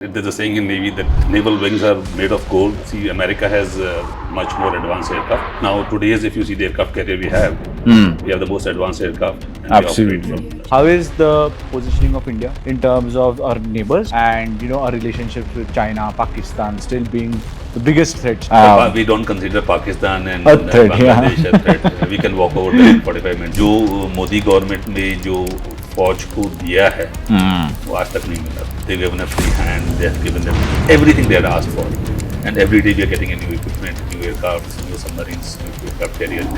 There's a saying in Navy that naval wings are made of gold. See, America has much more advanced aircraft. Now, today's, if you see the aircraft carrier we have the most advanced aircraft. And Absolutely. We operate from How is the positioning of India in terms of our neighbors and our relationships with China, Pakistan still being the biggest threats? But we don't consider Pakistan and A threat, Bangladesh a threat. We can walk over there in 45 minutes. जो Modi government ने जो फौज को दिया है वो आज तक नहीं मिला. They given a free hand. They have given them everything they had asked for, and every day we are getting a new equipment, new aircraft, new submarines, new aircraft carriers.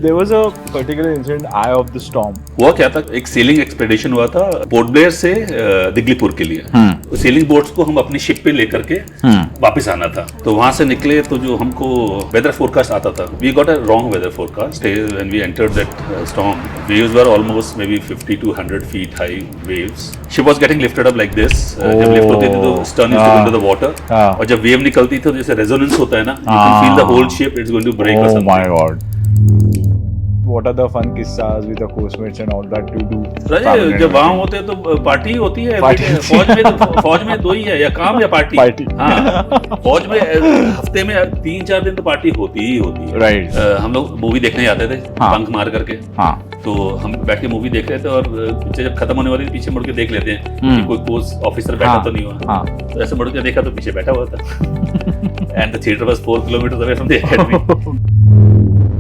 There was a particular incident, Eye of the Storm. हुआ क्या था, एक selling expedition हुआ था port Blair से दिगलीपुर के लिए. Selling boats को हम अपनी शिप पे लेकर के वापस आना था. तो वहां से निकले तो जो हमको वेदर फोरकास्ट आता था, we got a wrong weather forecast when we entered that storm. Waves were almost may be 50 to 100 feet high waves. Ship was getting lifted up like this. जब लिफ्ट होती थी तो stern used to go into the water, और जब wave निकलती थी तो जैसे रेजोनेंस होता है ना, you can feel the whole ship it's going to break और something. My God. What are the fun kissas with the coastmates and all that you do? राजे जब वहाँ होते हैं तो पार्टी होती है. फौज में दो ही है, या काम या पार्टी. हाँ, फौज में हफ्ते में 3-4 दिन तो पार्टी होती ही होती है. Right. हम लोग मूवी देखने जाते थे बंक मार करके. तो हम बैठ के मूवी देख रहे थे और पीछे जब खत्म होने वाली थी पीछे मुड़ के देख लेते हैं कि कोई पोस्ट ऑफिसर बैठा तो नहीं हुआ. तो ऐसे मुड़ के देखा तो पीछे बैठा हुआ था. And the theatre was 4 kilometers away from the academy.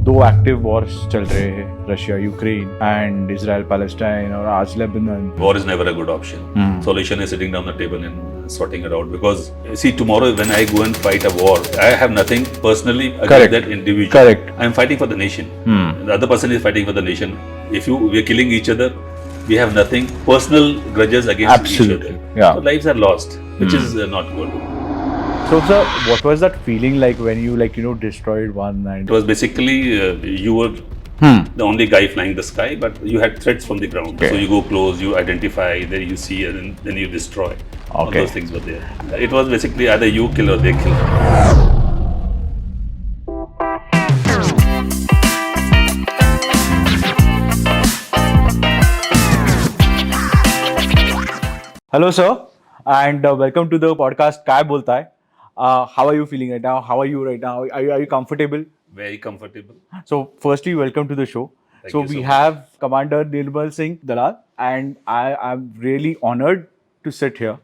दो एक्टिव वॉर्स चल रहे हैं, Russia Ukraine and Israel Palestine और आज Lebanon. War is never a good option. Solution is sitting down the table and sorting it out, because see, tomorrow when I go and fight a war, I have nothing personally against that individual. Correct. I am fighting for the nation. The other person is fighting for the nation. If we are killing each other, we have nothing personal grudges against each other. Yeah. So lives are lost, which is not good. So sir, what was that feeling like when you destroyed one and It was basically you were the only guy flying the sky, but you had threats from the ground. Okay. So you go close, you identify, then you see, and then you destroy. All Okay. those things were there. It was basically either you kill or they kill. Hello sir, and welcome to the podcast Kai Boltaay. How are you feeling right now? How are you right now? Are you comfortable? Very comfortable. So firstly, welcome to the show. Thank So you we so much. have Commander Nirmal Dalal, and I am really honored to sit here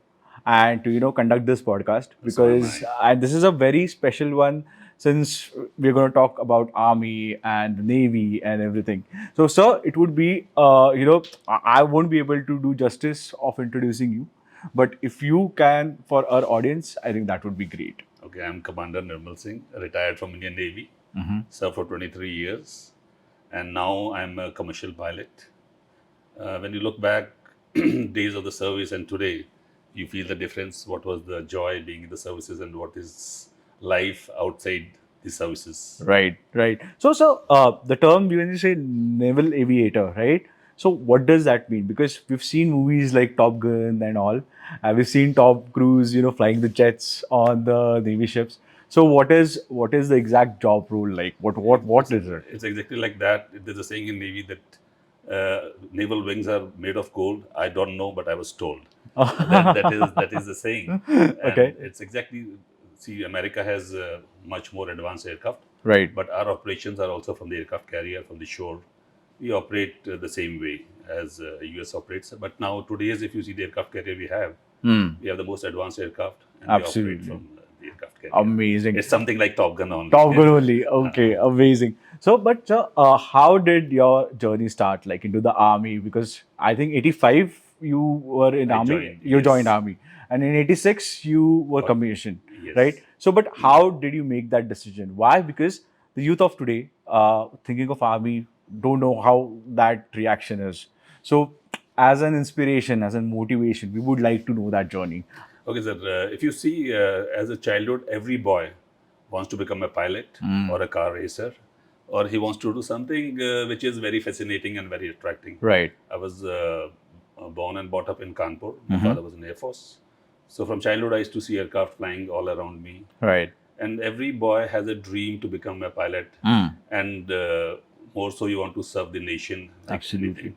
and to conduct this podcast, because and this is a very special one, since we're going to talk about Army and the Navy and everything. So sir, it would be I won't be able to do justice of introducing you, but if you can, for our audience, I think that would be great. Okay, I'm Commander Nirmal Singh, retired from Indian Navy, served for 23 years, and now I'm a commercial pilot. When you look back, days of the service and today, you feel the difference. What was the joy being in the services and what is life outside the services? Right. So the term, when you say naval aviator, right? So what does that mean? Because we've seen movies like Top Gun and all. We've seen Top Cruise, flying the jets on the Navy ships. So what is the exact job role like? What is it? It's exactly like that. There's a saying in Navy that naval wings are made of gold. I don't know, but I was told. that is the saying. And Okay. It's exactly. See, America has much more advanced aircraft. Right. But our operations are also from the aircraft carrier, from the shore. We operate the same way as US operates. But now, today's, if you see the aircraft carrier we have the most advanced aircraft. And Absolutely. we operate from the aircraft carrier. Amazing. It's something like Top Gun only. Top Gun only. Okay, amazing. So, but sir, how did your journey start, like into the army? Because I think 85 you were in army. You joined army, and in 86 you were commissioned. Yes. Right. So, but how did you make that decision? Why? Because the youth of today, thinking of army, don't know how that reaction is. So, as an inspiration, as a motivation, we would like to know that journey. Okay, sir. If you see, as a childhood, every boy wants to become a pilot or a car racer, or he wants to do something which is very fascinating and very attracting. Right. I was born and brought up in Kanpur. My father was in Air Force. So from childhood, I used to see aircraft flying all around me. Right. And every boy has a dream to become a pilot. And more so, you want to serve the nation. Absolutely.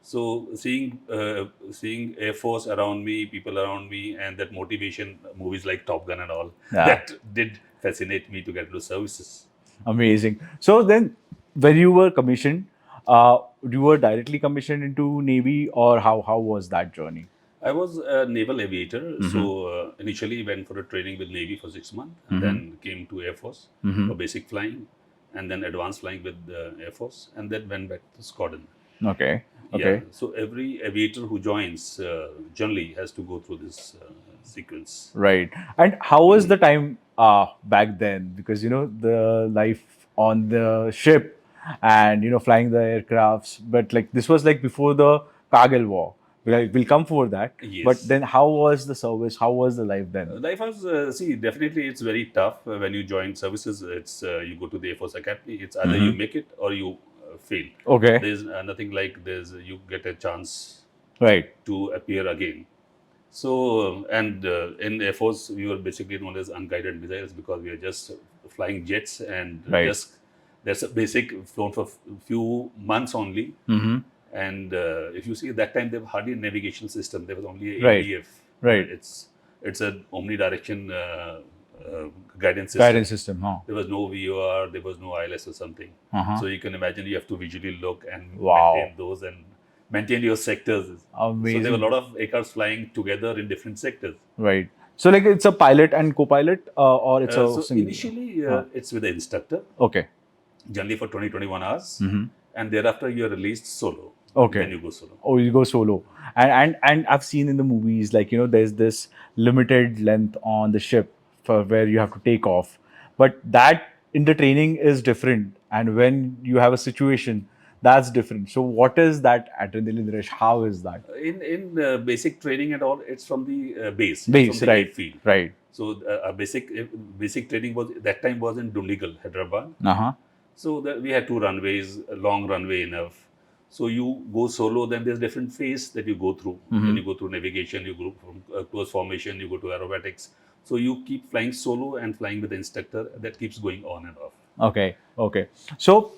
So seeing Air Force around me, people around me, and that motivation, movies like Top Gun and all, Yeah. that did fascinate me to get into services. Amazing. So then, when you were commissioned, you were directly commissioned into Navy, or how was that journey? I was a naval aviator, so initially went for a training with Navy for 6 months, and then came to Air Force for basic flying, and then advanced flying with Air Force, and then went back to squadron. Okay. Yeah, Okay. so every aviator who joins generally has to go through this sequence. Right. And how was the time back then? Because the life on the ship and flying the aircrafts, but like this was like before the Kargil war. We'll come for that. Yes. But then how was the service? How was the life then? Life was, definitely it's very tough when you join services. It's you go to the Air Force Academy. It's either you make it or you fail. Okay. There's nothing like there's you get a chance Right. to appear again. So and in Air Force we were basically known as unguided missiles because we are just flying jets and Right. just that's a basic flown for few months only. And if you see at that time there was hardly a navigation system. There was only a Right. ADF. Right. It's an omnidirection guidance system. Guidance system, huh? There was no VOR, there was no ILS or something. So you can imagine you have to visually look and Wow. maintain those and maintain your sectors. Amazing. So there were a lot of aircrafts flying together in different sectors. Right. So like it's a pilot and co-pilot, or it's a So single? initially it's with the instructor, Okay. generally for 20-21 hours, and thereafter you are released solo. Okay. Then you go solo. Oh, you go solo. And I've seen in the movies, like, there's this limited length on the ship for where you have to take off. But that in the training is different. And when you have a situation, that's different. So what is that adrenaline rush? How is that? In basic training and all, it's from the base. It's Base, from the right. airfield. Right. So our basic training was that time was in Dundigal, Hyderabad. Uh-huh. So we had 2 runways, a long runway enough. So you go solo, then there's different phase that you go through. Then you go through navigation, you go from close formation, you go to aerobatics. So you keep flying solo and flying with the instructor. That keeps going on and off. Okay. Okay. So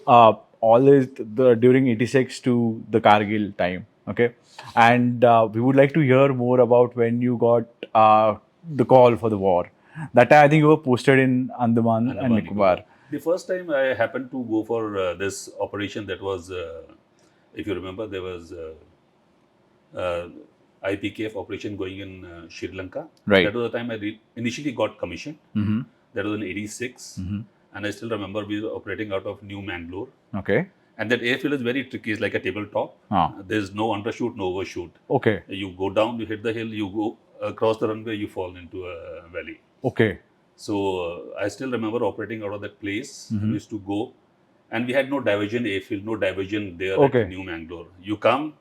all is during 86 to the Kargil time. Okay. And we would like to hear more about when you got the call for the war. That time I think you were posted in Andaman and Andaman, Nicobar. The first time I happened to go for this operation, that was, if you remember, there was IPKF operation going in Sri Lanka. Right. That was the time I initially got commissioned. That was in 86. And I still remember we were operating out of New Mangalore. Okay. And that airfield is very tricky. It's like a tabletop. There's no undershoot, no overshoot. Okay. You go down, you hit the hill, you go across the runway, you fall into a valley. Okay. So I still remember operating out of that place. We used to go, and we had no diversion airfield, no diversion there Okay. at New Mangalore. You come,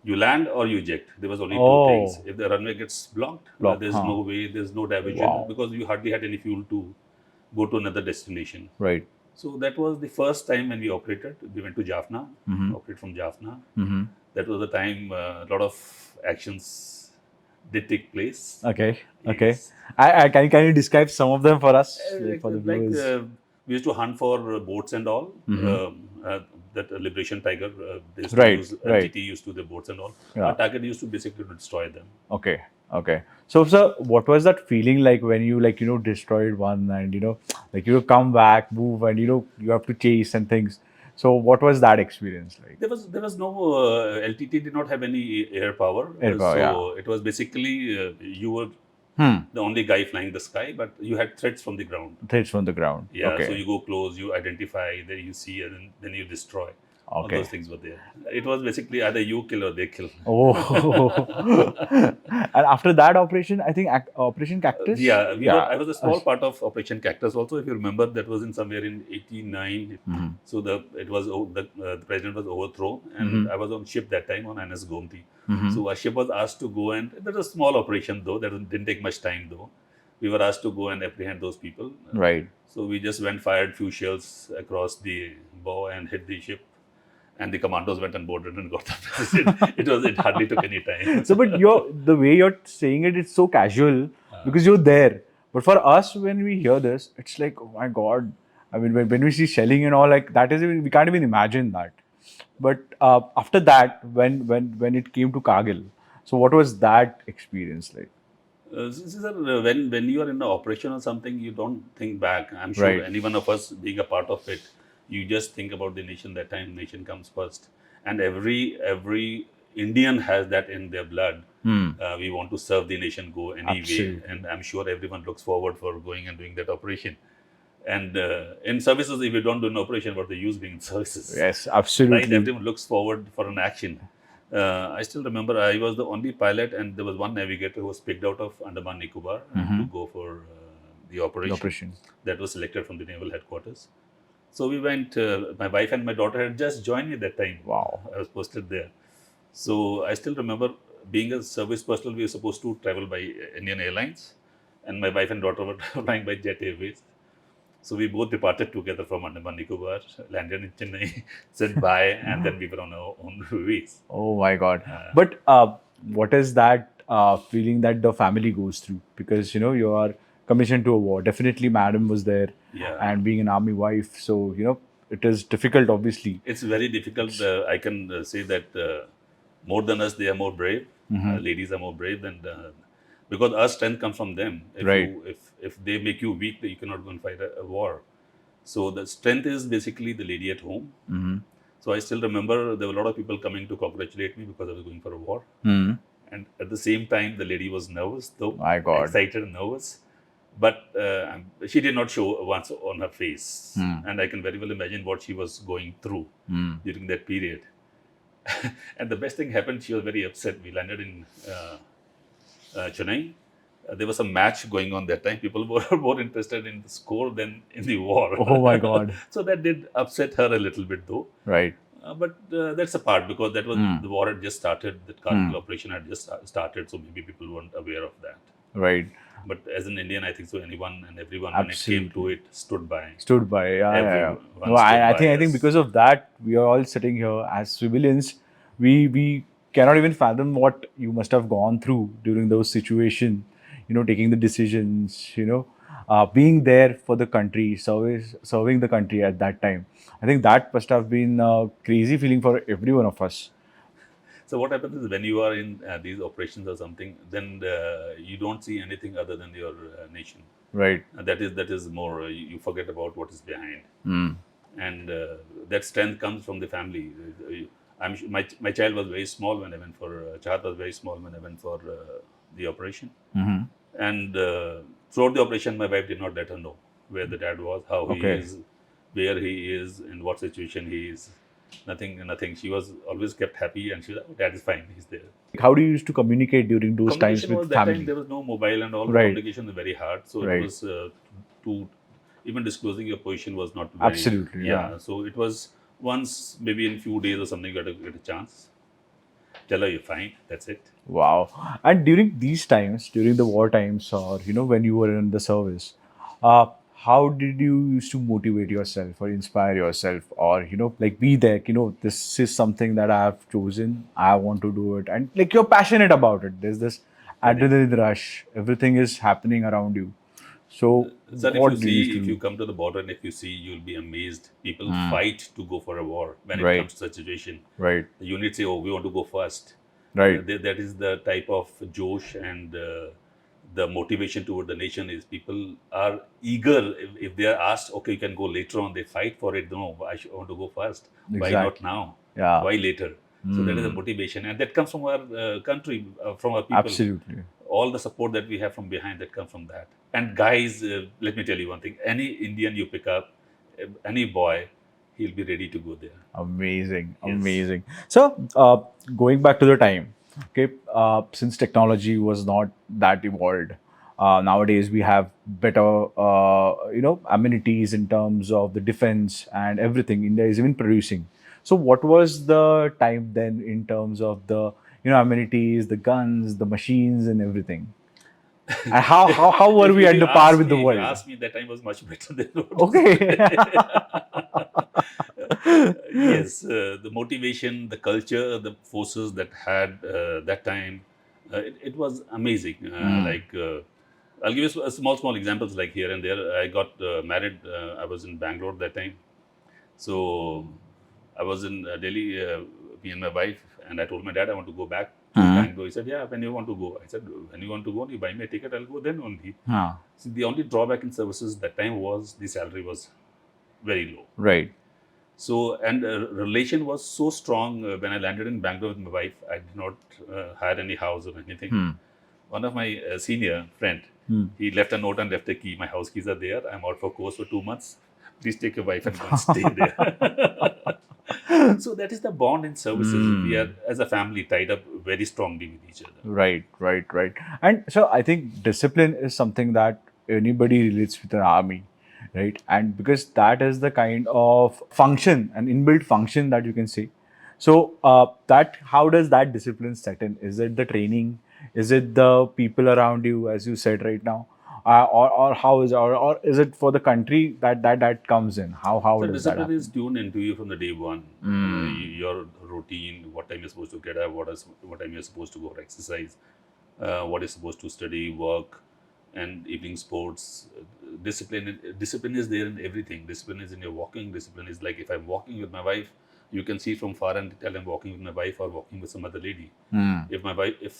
you land, or you eject. There was only Oh. two things. If the runway gets blocked, there's huh. no way, there's no diversion Wow. because you hardly had any fuel to go to another destination. Right. So that was the first time when we operated. We went to Jaffna, operated from Jaffna. That was the time a lot of actions did take place. Okay. Yes. Okay. Can you describe some of them for us, for the Like viewers? we used to hunt for boats and all. That Liberation Tiger, they used to Right, use, right. GT used to the boats and all. Yeah. Our target used to basically destroy them. Okay. Okay. So, sir, what was that feeling like when you destroyed one and come back, move, and you have to chase and things? So, what was that experience like? There was no LTT did not have any air power. Air power, so it was basically you were the only guy flying the sky, but you had threats from the ground. Threats from the ground. Yeah, Okay. so you go close, you identify, then you see, and then you destroy. All Okay. those things were there. It was basically either you kill or they kill. Oh. And after that operation, I think Operation Cactus. Yeah, I was a small part of Operation Cactus also. If you remember, that was in somewhere in '89. So the president was overthrown, and I was on ship that time on NS Gomti. So our ship was asked to go, and that was a small operation though. That didn't take much time though. We were asked to go and apprehend those people. Right. So we just went, fired few shells across the bow and hit the ship. And the commandos went and boarded and got the president. It hardly took any time. So, but the way you're saying it, it's so casual because you're there. But for us, when we hear this, it's like, oh my God. I mean, when we see shelling and all, like that is even, we can't even imagine that. But after that, when it came to Kargil, so what was that experience like? Sir, when you are in an operation or something, you don't think back. I'm sure Right. any one of us being a part of it, you just think about the nation. That time, nation comes first, and every Indian has that in their blood. We want to serve the nation, go anyway, Absolutely. and I'm sure everyone looks forward for going and doing that operation. And in services, if you don't do an operation, what the use being in services, Yes, right? absolutely. Everyone looks forward for an action. I still remember I was the only pilot, and there was one navigator who was picked out of Andaman Nicobar to go for the The operation operation. that was selected from the naval headquarters. So we went. My wife and my daughter had just joined me that time. Wow. I was posted there. So I still remember being a service personnel. We were supposed to travel by Indian Airlines, and my wife and daughter were flying by Jet Airways. So we both departed together from Andaman Nicobar, landed in Chennai, said bye, and then we were on our own ways. Oh my God. But what is that feeling that the family goes through? Because, you are commissioned to a war. Definitely, madam was there Yeah, and being an army wife. So, it is difficult, obviously. it's very difficult. I can say that more than us, they are more brave. Ladies are more brave than because our strength comes from them. Right. If they make you weak, you cannot go and fight a war. So the strength is basically the lady at home. So I still remember there were a lot of people coming to congratulate me because I was going for a war. And at the same time, the lady was nervous, though My God. excited and nervous. But she did not show once on her face. And I can very well imagine what she was going through during that period. And the best thing happened, she was very upset. We landed in Chennai. There was a match going on that time. People were more interested in the score than in the war. Oh my God. So that did upset her a little bit, though. Right. But that's a part because that was the war had just started. The Kargil operation had just started, so maybe people weren't aware of that. Right. But as an Indian, I think so. Anyone and everyone, when it came to it, stood by. Stood by. Yeah. Everyone No, stood I by think us. because of that, we are all sitting here as civilians. We cannot even fathom what you must have gone through during those situations. Taking the decisions. Being there for the country, serving the country at that time. I think that must have been a crazy feeling for every one of us. So what happens is when you are in these operations or something, then you don't see anything other than your nation. Right. That is more. You forget about what is behind, and that strength comes from the family. My child was very small when I went for. Chahat was very small when I went for the operation, and throughout the operation, my wife did not let her know where the dad was, how he Okay. is, where he is, in what situation he is. Nothing. She was always kept happy, and she was, oh, dad is fine. He's there. How do you used to communicate during those times Communication with was that time family? there was no mobile and all. The Right. communication was very hard. So it Right. was to even disclosing your position was not very. Absolutely. Yeah. Yeah. So it was once maybe in few days or something you got to get a chance. Tell her you're fine. That's it. Wow. And during these times, during the war times, or when you were in the service, uh, how did you used to motivate yourself or inspire yourself, or like be there? This is something that I have chosen. I want to do it, and like you're passionate about it. There's this Correct. adrenaline rush. Everything is happening around you. So, Sir, what do you used to if you do? come to the border and if you see, you'll be amazed. People fight to go for a war when it Right. comes to such situation. Right. The units say, "Oh, we want to go first." Right. That is the type of Josh and the motivation toward the nation is people are eager. If they are asked, okay, you can go later on, they fight for it. No, want to go first. Why not Exactly. now? Yeah. Why later? So that is a motivation, and that comes from our country, from our people. Absolutely. All the support that we have from behind that comes from that. And guys, let me tell you one thing: any Indian you pick up, any boy, he'll be ready to go there. Amazing, Yes. amazing. So, going back to the time, okay, since technology was not that evolved, nowadays we have better, amenities in terms of the defense and everything. India is even producing. So, what was the time then in terms of the, amenities, the guns, the machines, and everything? And how were we at the par with the If you world? ask me, that time was much better than what is Okay. today. Yes, the motivation, the culture, the forces that had that time, it was amazing. I'll give you small examples like here and there. I got married. I was in Bangalore that time, so I was in Delhi, me and my wife, and I told my dad I want to go back to Bangalore. He said, "Yeah, when you want to go?" I said, "When you want to go, you buy me a ticket. I'll go then only." See, the only drawback in services that time was the salary was very low. Right. So, and relation was so strong when I landed in Bangalore with my wife. I did not hire any house or anything. One of my senior friend, he left a note and left a key. My house keys are there. I'm out for course for 2 months. Please take your wife and go and stay there. So that is the bond in services. We are, as a family, tied up very strongly with each other. Right. And so I think discipline is something that anybody relates with an army, right? And because that is the kind of function, an inbuilt function that you can say. So that how does that discipline set in? Is it the training? Is it the people around you, as you said right now? Or how is or is it for the country that comes in? How So does that discipline happen? is tuned into you from the day one. Your routine, what time you're supposed to get up, what time you're supposed to go for exercise, what you're supposed to study, work, and evening sports. Discipline is there in everything. Discipline is in your walking. Discipline is like if I'm walking with my wife, you can see from far and tell I'm walking with my wife or walking with some other lady. If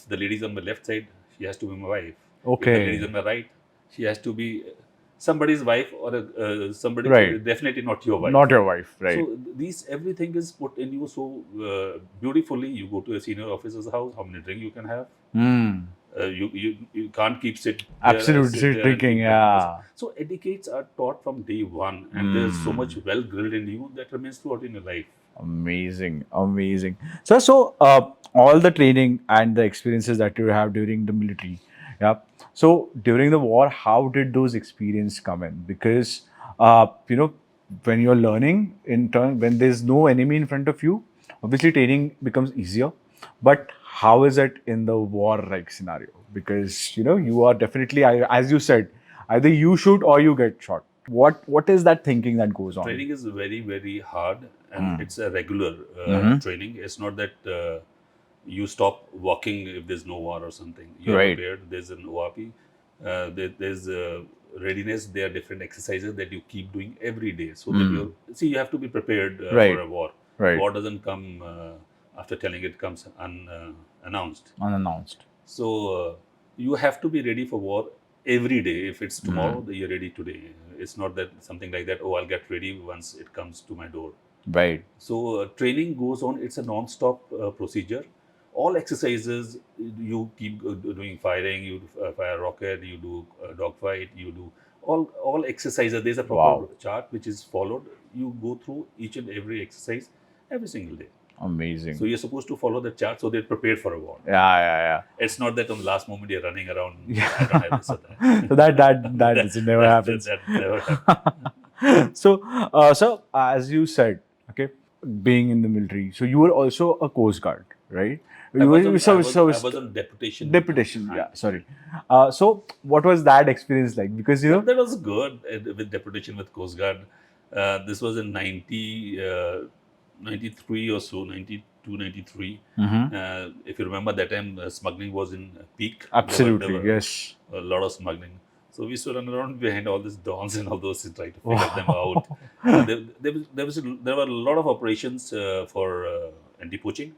the lady's on my left side, she has to be my wife. If the lady's on my right, she has to be somebody's wife or somebody. Right. Definitely not your wife. Not your wife, right? So everything is put in you so beautifully. You go to a senior officer's house. How many drink you can have? You can't keep sit there, Absolutely, sit there and drinking, keep yeah. having this. So etiquettes are taught from day one, and there's so much well grilled in you that remains throughout in your life. Amazing. So all the training and the experiences that you have during the military, yeah. So during the war, how did those experiences come in? Because when you're learning in turn, when there's no enemy in front of you, obviously training becomes easier. But how is it in the war-like scenario? Because you are definitely, as you said, either you shoot or you get shot. What is that thinking that goes on? Training is very, very hard, and it's a regular training. It's not that you stop walking if there's no war or something. You're Right. prepared. There's an ORP. There's readiness. There are different exercises that you keep doing every day. So that you have to be prepared Right. for a war. Right. War doesn't come after telling it comes unannounced. Unannounced. So you have to be ready for war every day. If it's tomorrow, then you're ready today. It's not that something like that. Oh, I'll get ready once it comes to my door. Right. So training goes on. It's a non-stop procedure. All exercises you keep doing firing. You fire rocket. You do dogfight. You do all exercises. There's a proper chart which is followed. You go through each and every exercise every single day. Amazing. So you're supposed to follow the chart so they're prepared for a war. Yeah. It's not that on the last moment you're running around. I don't have this or that. So that never happens. That never happens. So as you said, okay, being in the military, so you were also a Coast Guard, right? I was on deputation. Deputation, yeah. Sorry. So what was that experience like? Because that was good with deputation with Coast Guard. This was in 93 or so, 92, 93. If you remember that time, smuggling was in peak. Absolutely, there were yes. A lot of smuggling. So we used to run around behind all these dons and all those to try to figure them out. There were a lot of operations for anti-poaching.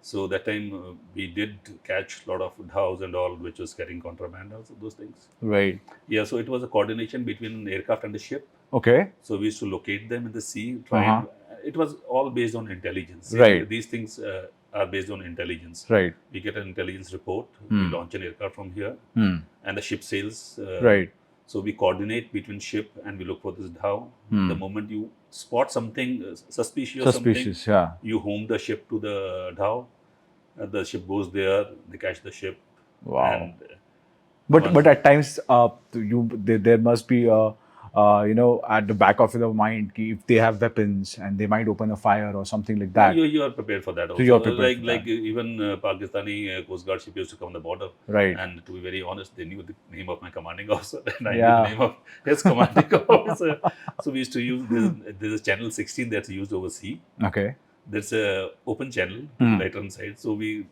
So that time we did catch a lot of dhows and all, which was carrying contraband, also those things. Right. Yeah, so it was a coordination between an aircraft and the ship. Okay. So we used to locate them in the sea. It was all based on intelligence. Right. These things are based on intelligence. Right. We get an intelligence report. We launch an aircraft from here, and the ship sails. Right. So we coordinate between ship and we look for this dhow. The moment you spot something suspicious, yeah. you home the ship to the dhow. The ship goes there. They catch the ship. Wow. And, but at times, there must be at the back of your mind, if they have weapons and they might open a fire or something like that. You are prepared for that also. So you are prepared like even Pakistani Coast Guard ship used to come on the border. Right. And to be very honest, they knew the name of my commanding officer and I knew the name of his commanding officer. So we used to use there's a channel 16 that's used overseas. Okay. There's a open channel right on side. So we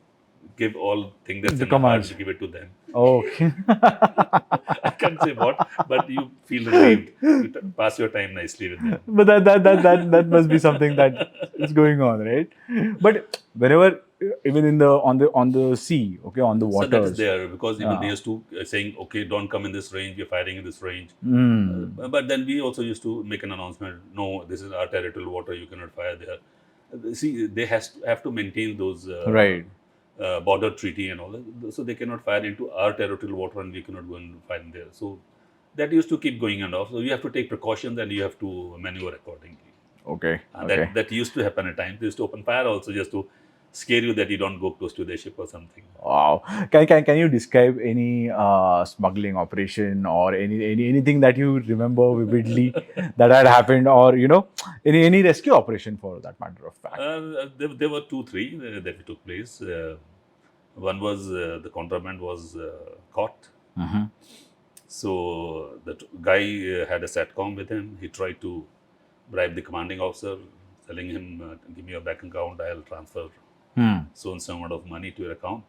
give all things that's The in the heart, commands. we give it to them. Okay. can't say what, but you feel relieved. You pass your time nicely with them. But that must be something that is going on, right? But whenever, even in the on the sea, okay, on the So that is waters. there because even they Yeah. used to saying, okay, don't come in this range. We're firing in this range. But then we also used to make an announcement. No, this is our territorial water. You cannot fire there. See, they have to maintain those Right. border treaty and all that. So they cannot fire into our territorial water, and we cannot go and fire in there. So that used to keep going and off. So you have to take precautions and you have to maneuver accordingly. Okay. That used to happen at times. They used to open fire also just to scare you that you don't go close to the ship or something. Wow. Can you describe any smuggling operation or anything that you remember vividly that had happened, or any rescue operation for that matter of fact? There were 2, 3 that took place. One was the contraband was caught. So the guy had a satcom with him. He tried to bribe the commanding officer, telling him, "Give me your bank account. I'll transfer so and so amount of money to your account."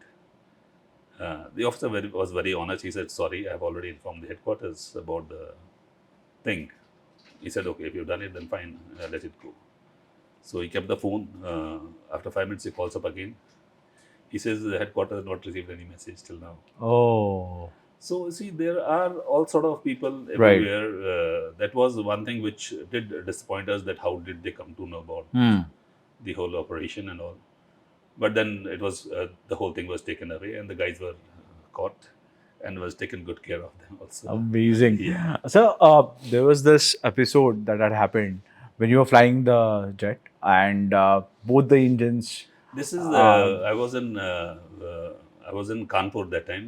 The officer was very honest. He said, "Sorry, I've already informed the headquarters about the thing." He said, "Okay, if you've done it, then fine, let it go." So he kept the phone. After 5 minutes, he calls up again. He says the headquarters has not received any message till now. Oh. So see, there are all sort of people Right. everywhere. That was one thing which did disappoint us. That how did they come to know about the whole operation and all? But then it was the whole thing was taken away, and the guys were caught, and was taken good care of them also. Amazing. Yeah. So there was this episode that had happened when you were flying the jet, and both the engines. This is I was in Kanpur that time.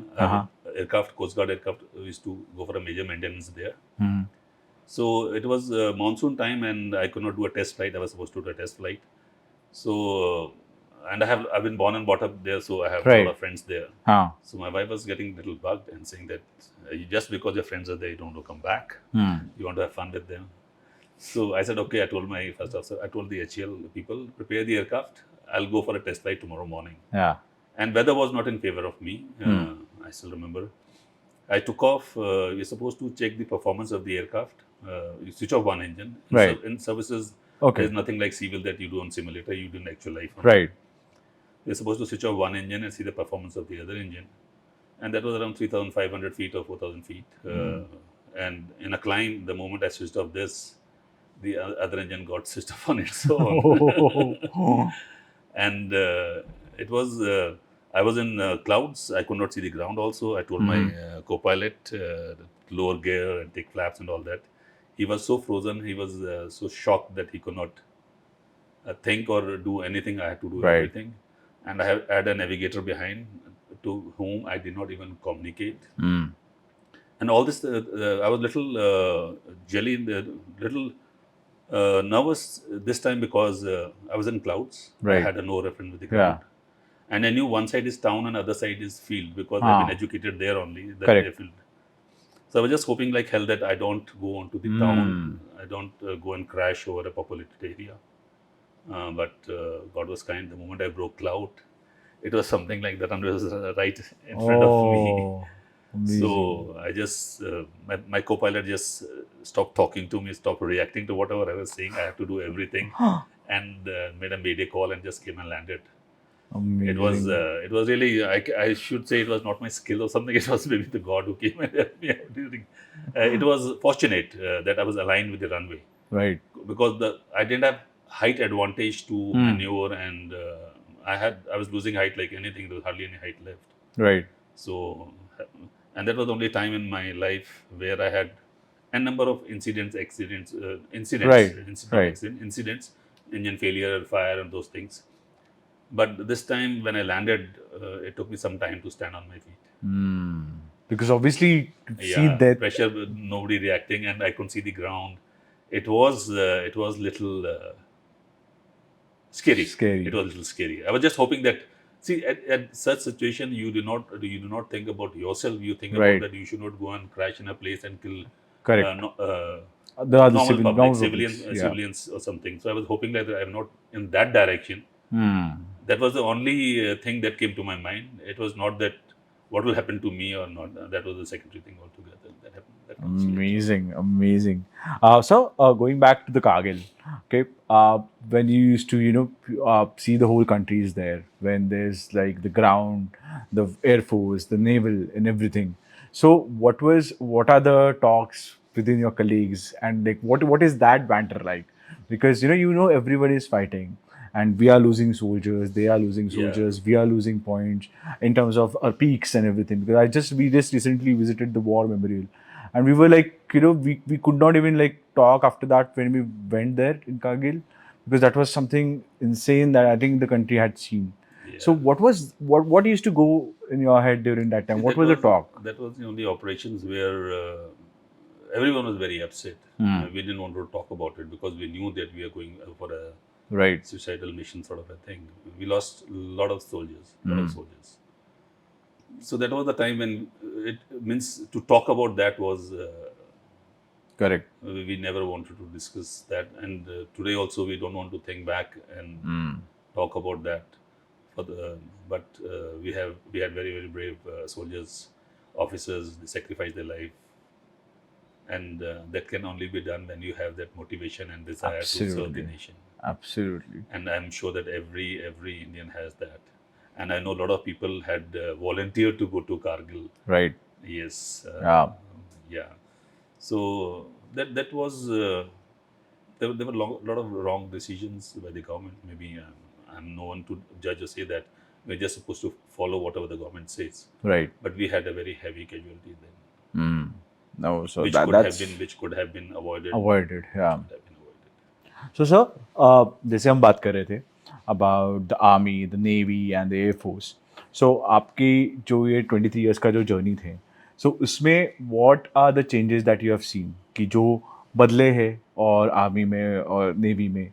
Aircraft, Coast Guard aircraft, we used to go for a major maintenance there. So it was monsoon time, and I could not do a test flight. I was supposed to do a test flight. So and I've been born and brought up there, so I have a lot of friends there. So my wife was getting a little bugged and saying that just because your friends are there, you don't want to come back. You want to have fun with them. So I said, okay. I told my first officer, I told the HL people, prepare the aircraft. I'll go for a test flight tomorrow morning. Yeah. And weather was not in favor of me. I still remember. I took off. You're supposed to check the performance of the aircraft. You switch off one engine. In services, there's nothing like civil that you do on simulator. You do in actual life. Right. You're supposed to switch off one engine and see the performance of the other engine. And that was around 3,500 feet or 4,000 feet. And in a climb, the moment I switched off this, the other engine got switched off on its own. And it was, I was in clouds. I could not see the ground also. I told my co-pilot lower gear and take flaps and all that. He was so frozen. He was so shocked that he could not think or do anything. I had to do everything. And I had a navigator behind to whom I did not even communicate. And all this, I was little jelly, little nervous this time because I was in clouds. I had a no reference with the ground. And I knew one side is town and other side is field because I've been educated there only. Field. So I was just hoping like hell that I don't go onto the town. I don't go and crash over a populated area. But God was kind. The moment I broke cloud, it was something like that, and it was right in front of me. Amazing. So I just, my co-pilot just stopped talking to me, stopped reacting to whatever I was saying. I had to do everything and made a mayday call and just came and landed. Amazing. It was really, I should say it was not my skill or something. It was maybe the God who came and helped me out. It was fortunate that I was aligned with the runway. Right. Because I didn't have height advantage to maneuver, and I was losing height like anything. There was hardly any height left. Right. So, and that was the only time in my life where I had a number of incidents, engine failure, fire, and those things. But this time when I landed, it took me some time to stand on my feet. Because obviously, see that pressure, nobody reacting, and I couldn't see the ground. It was little scary. It was a little scary. I was just hoping that, see, at such situation, you do not think about yourself. You think about that you should not go and crash in a place and kill the normal public, civilians or something. So I was hoping that I'm not in that direction. That was the only thing that came to my mind. It was not that what will happen to me or not. That was the secondary thing altogether. That happened. That comes later. Amazing. So, going back to the Kargil, okay, when you used to, see the whole country is there, when there's like the ground, the air force, the naval, and everything. So, what are the talks within your colleagues, and like what is that banter like? Because everybody is fighting, and we are losing soldiers, they are losing Yeah. soldiers, we are losing points in terms of our peaks and everything. Because we just recently visited the war memorial, and we were like, we could not even like talk after that when we went there in Kargil, because that was something insane that I think the country had seen. So Yeah. what used to go in your head during that time? See, What was the talk? That was the only operations where everyone was very upset. We didn't want to talk about it because we knew that we are going for a Right. suicidal mission sort of a thing. We lost a lot of soldiers, So that was the time when it means to talk about that was Correct. we never wanted to discuss that, and today also we don't want to think back and talk about that. But we had very brave soldiers, officers. They sacrificed their life, and that can only be done when you have that motivation and desire to serve the Absolutely. nation. Absolutely. And I'm sure that every Indian has that. And I know a lot of people had volunteered to go to Kargil. Right. Yes. Yeah. Yeah. So that was there were a lot of wrong decisions by the government. Maybe I'm no one to judge or say that. We're just supposed to follow whatever the government says. Right. But we had a very heavy casualty then, No, so which could have been avoided. avoided. Yeah. Could have been avoided. So, sir, जैसे हम बात कर रहे थे about the army, the navy and the air force. So, आपकी जो ये 23 years का जो journey थे, so उसमें what are the changes that you have seen कि जो बदले हैं और army में और navy में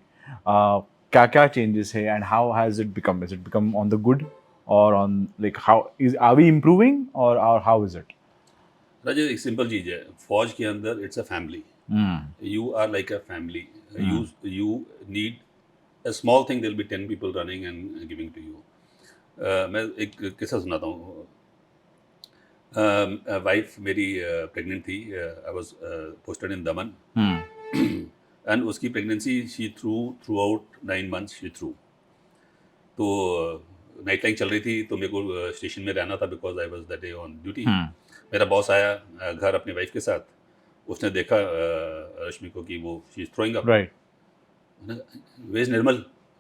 क्या क्या changes है and how has it become? Is it become on the good or on like are we improving or how is it? राजा एक सिंपल चीज है फौज के अंदर it's a family you are like a family you need a small thing there'll be 10 people running and giving to you मैं एक किस्सा सुनाता हूँ वाइफ मेरी प्रेग्नेंट थी I was posted in Daman and उसकी pregnancy she threw out 9 months she threw तो night line चल रही थी तो मेरे को स्टेशन में रहना था because I was that day on duty मेरा बॉस आया घर अपनी वाइफ के साथ उसने देखा रश्मि को कि वो she is throwing up Right. वेज निर्मल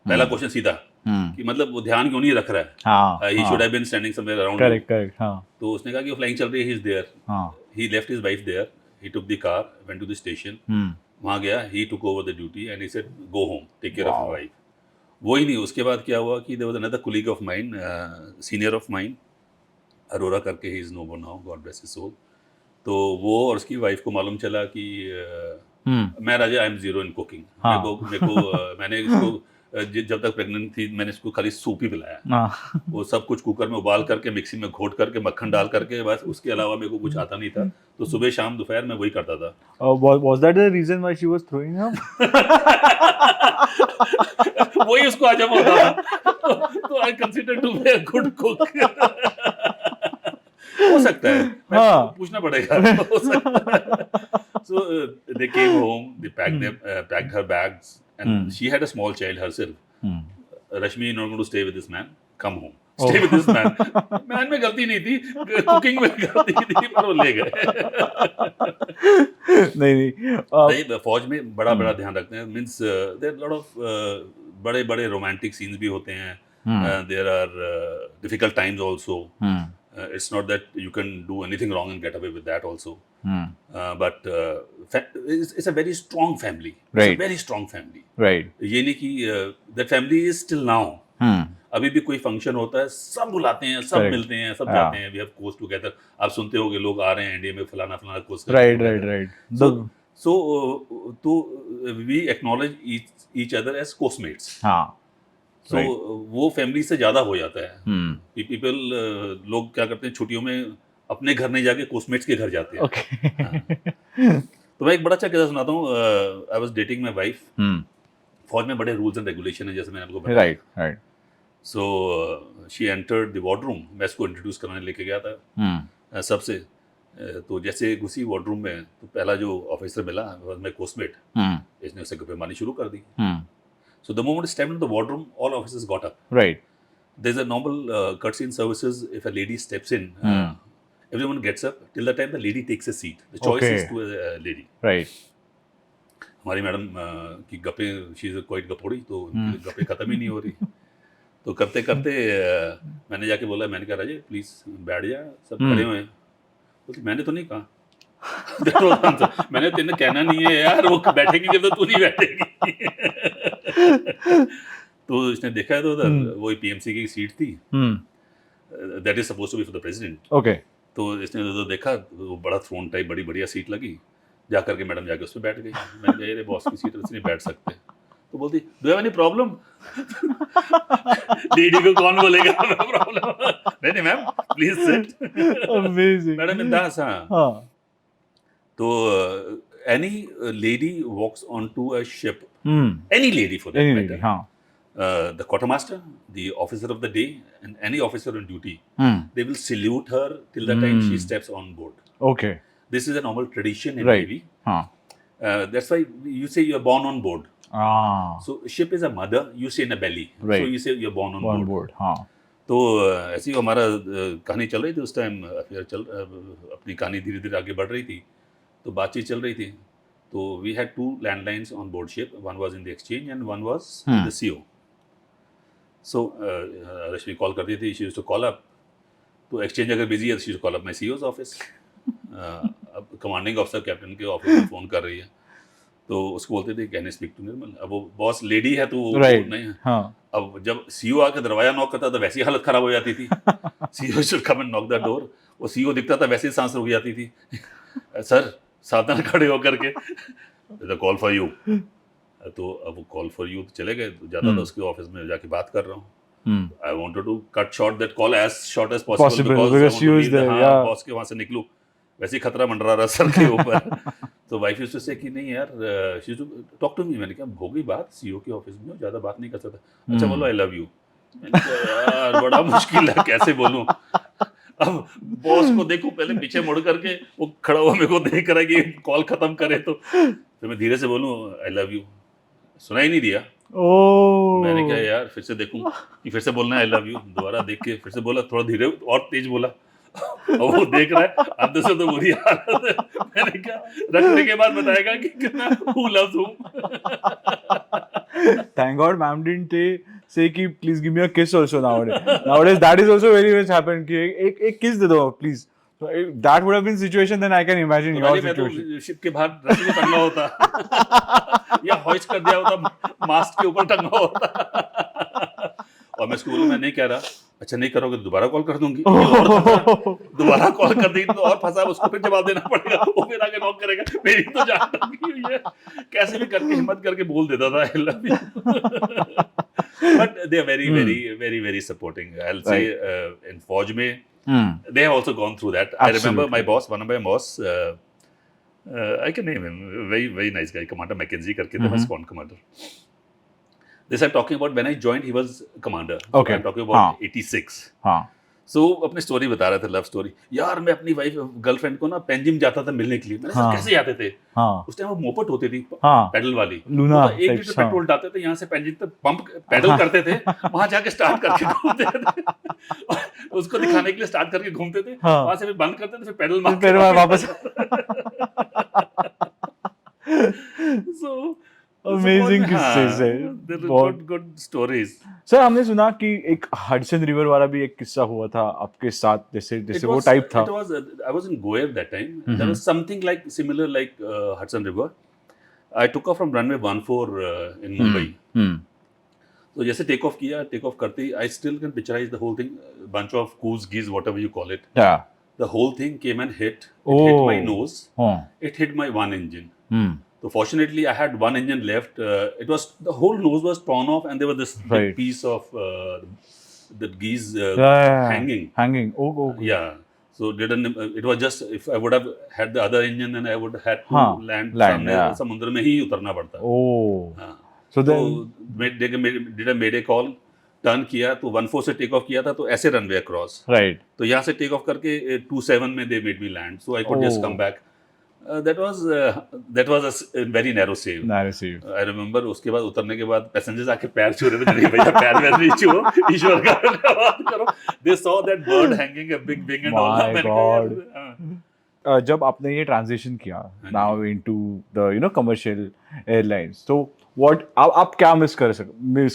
पहला क्वेश्चन सीधा कि मतलब वो ध्यान क्यों नहीं रख रहा है he should have been standing somewhere around Correct. हाँ. तो उसने कहा कि वो फ्लाइंग चल रही है ही इज देयर हाँ. He left his wife there he took the car went to the station वहाँ गया he took over the duty and he said go home take care of your wife वो he नहीं उसके बाद क्या हुआ कि there was another colleague of mine senior of mine Arora करके he is no more now God bless his soul तो वो और उसकी वाइफ को मालूम चला कि मैं Raja I am zero in cooking मेरे को मैंने इसको जब तक प्रेग्नेंट थी मैंने इसको खाली सूप ही पिलाया वो सब कुछ कुकर में उबाल करके मिक्सी में घोट करके मक्खन डाल करके बस उसके अलावा मेरे को कुछ आता नहीं था तो सुबह शाम दोपहर में वही करता था Was that the reason why she was throwing up? वही उसको हजम होता था तो I consider to be a good cook हो सकता है पूछना पड़ेगा so they came home they packed her bags and she had a small child herself Rashmi not going to stay with this man come home stay with this man man में गलती नहीं थी cooking में गलती थी पर वो ले गए नहीं फौज में बड़ा ध्यान रखते हैं मींस देयर लॉट ऑफ बड़े रोमांटिक सीन्स भी होते हैं there are difficult times also it's not that you can do anything wrong and get away with that also but it's a very strong family right. It's a very strong family right ये नहीं कि that family is still now अभी भी कोई function होता है सब बुलाते हैं सब मिलते हैं सब जाते हैं we have course together आप सुनते होगे लोग आ रहे हैं इंडिया में फलाना course right so we acknowledge each other as course-mates so वो फैमिली से ज्यादा हो जाता है पीपल लोग क्या करते हैं छुट्टियों में अपने घर नहीं जाके कोस्टमेट्स के घर जाते हैं तो मैं एक बड़ा अच्छा किस्सा सुनाता हूँ I was dating my wife फौज में बड़े रूल्स एंड रेगुलेशन है जैसे मैंने आपको बताया right So she entered the wardroom. मैं इसको इंट्रोड्यूस कराने लेके गया था सबसे। तो जैसे घुसी वार्डरूम में तो पहला जो ऑफिसर मिला मैं कोस्टमेट, इसने उसे गप्पे मारनी शुरू कर दी। So the moment stepped into the wardroom, all officers got up. Right. There's a normal courtesy in services. If a lady steps in, everyone gets up till the time the lady takes a seat. The choice is to a lady. Right. हमारी madam की गप्पे, she is quite गपोड़ी, तो उनकी गप्पे खत्म ही नहीं हो रही। तो करते करते मैंने जाके बोला, मैंने कहा राजे प्लीज बैठ जा, सब खड़े हुए हैं। बोलती मैंने तो नहीं कहा। मैंने तेने कहना नहीं है यार, वो बैठेगी जब तो तू नहीं बैठेगी। तो इसने देखा तो उधर वो पीएमसी की सीट थी, that is suppose to be for the president. Okay. तो इसने उधर देखा, वो बड़ा थ्रोन टाइप बड़ी बढ़िया सीट लगी, जा करके मैडम जाके उस पर बैठ गई। मैंने कहा अरे बॉस की सीट पर नहीं बैठ सकते। तो बोलती do have any problem? Lady को कौन बोलेगा प्रॉब्लम? नहीं ma'am please sit. Amazing. Madam बिंदास। हाँ। तो any lady walks onto a ship, any lady for that matter, the quartermaster, the officer of the day, and any officer on duty, they will salute her till the time she steps on board. Okay. This is a normal tradition in Navy. That's why you say you are born on board. So ship is a mother, you say in a belly. Right. So you say you are born on board. तो ऐसी हमारा कहानी चल रही थी उस time, अपनी कहानी धीरे धीरे आगे बढ़ रही थी, तो बातचीत चल रही थी। तो we had 2 landlines on board ship, one was in the exchange and one was in the CO. So Rashmi call करती थी, she used to call up. तो एक्सचेंज अगर बिजी है तो she used to call up my CO's office. अब commanding officer captain के office में phone कर रही है, तो उसको बोलते थे can I speak to Nirmal. अब वो बॉस लेडी है तो नहीं है। अब जब सीओ आके दरवाजा नॉक करता तो वैसी हालत खराब हो जाती थी। CO should come and knock the door. वो सीओ दिखता था वैसे ही सांस रुक जाती थी। सर सावधान खड़े होकर के, कॉल फॉर यू। तो अब वो कॉल फॉर यू चले गए, तो जाता था उसके ऑफिस में जाके बात कर रहा हूँ। I wanted to cut short that call as short as possible because boss के वहां से निकलूं, वैसे ही खतरा मंडरा रहा सर के ऊपर। तो वाइफ यूज्ड टू से कि नहीं यार, she used to talk to me. मैंने कहा हो गई बात, सीईओ के ऑफिस में ज्यादा बात नहीं कर सकता। अच्छा बोलो आई लव यू। मैंने कहा यार बड़ा मुश्किल है, कैसे बोलूं। अब बॉस को देखो, पहले पीछे मुड़ करके वो खड़ा हुआ मेरे को देख रहा है कि कॉल खत्म करे, तो फिर मैं धीरे से बोलूं आई लव यू। सुनाई नहीं दिया। मैंने कहा यार फिर से देखूं कि फिर से बोलना है आई लव यू। दोबारा देख के फिर से बोला, थोड़ा धीरे और तेज बोला। और वो देख रहा है अंदर से तो बुरी हालत है। मैंने कहा रखने के बाद बताएगा कि कितना who loves whom. Thank God ma'am didn't say कि please give me a kiss also nowadays. Nowadays that is also very much happen कि एक kiss दे दो please. So that would have been situation, then I can imagine your situation. मैं तो ship के बाहर रस्सी में टंगा होता या हॉइस्ट कर दिया होता, मास्ट के ऊपर टंगा होता। और मैं स्कूल में नहीं कह रहा, अच्छा नहीं करोगे तो दोबारा कॉल कर दूंगी। दोबारा कॉल कर दी तो और फंसा, उसको फिर जवाब देना पड़ेगा, वो फिर आगे नॉक करेगा। मेरी तो जान लगी हुई है, कैसे भी करके हिम्मत करके बोल देता था I love you. But they are very very very very supporting. I will say in फौज में they have also gone through that. I remember my boss, one of my boss, I can name him, very very nice guy, Commander McKenzie करके था, squadron commander. This I'm talking about when I joined, he was commander. Okay. So I'm talking about 86. हाँ. So अपनी story बता रहा था, love story. यार मैं अपनी वाइफ गर्लफ्रेंड को ना पेंजिम जाता था मिलने के लिए। मैंने कहा कैसे जाते थे? उस टाइम वो मोपट होती थी, पेडल वाली, लूना, तो 1 लीटर पेट्रोल डालते थे, यहाँ से पेंजिम तक पंप पेडल करते थे, वहां जाके स्टार्ट करके घूमते थे। उसको दिखाने के लिए स्टार्ट करके घूमते थे, वहां से फिर बंद करते थे, फिर पेडल मार वापस। So अमेजिंग किस्से हैं, गुड स्टोरीज। सर हमने सुना कि एक हडसन रिवर वाला भी एक किस्सा हुआ था आपके साथ, जैसे वो टाइप था। I was in Goa at that time. There was something like similar like Hudson River. I took off from runway 14 in Mumbai. तो जैसे टेक ऑफ किया, टेक ऑफ करते ही I still can picturize the whole thing, bunch of goose geese whatever you call it. Yeah. The whole thing came and hit. It hit my nose. It hit my one engine. So fortunately, I had one engine left. It was the whole nose was torn off, and there was this big piece of the geese hanging. Hanging. Oh. Yeah. So it was just, if I would have had the other engine, then I would have had to land समुद्र में ही उतरना पड़ता। Oh. So then did a mayday call. Turn किया तो 14 से take off किया था, तो ऐसे रनवे अक्रॉस, राइट तो यहाँ से टेक ऑफ करके 27 में they made me land, so I could just come back. That was a very narrow save. Narrative I remember उसके बाद उतरने के बाद पैसेंजर्स आके पैर छू रहे थे, नहीं भैया पैर वैर नहीं छुओ, ईश्वर का धन्यवाद करो. They saw that bird hanging a big wing and all. My मैंने कहा गॉड. यार, जब आपने ये ट्रांजिशन किया हाँ now into the commercial airlines, तो व्हाट आप क्या मिस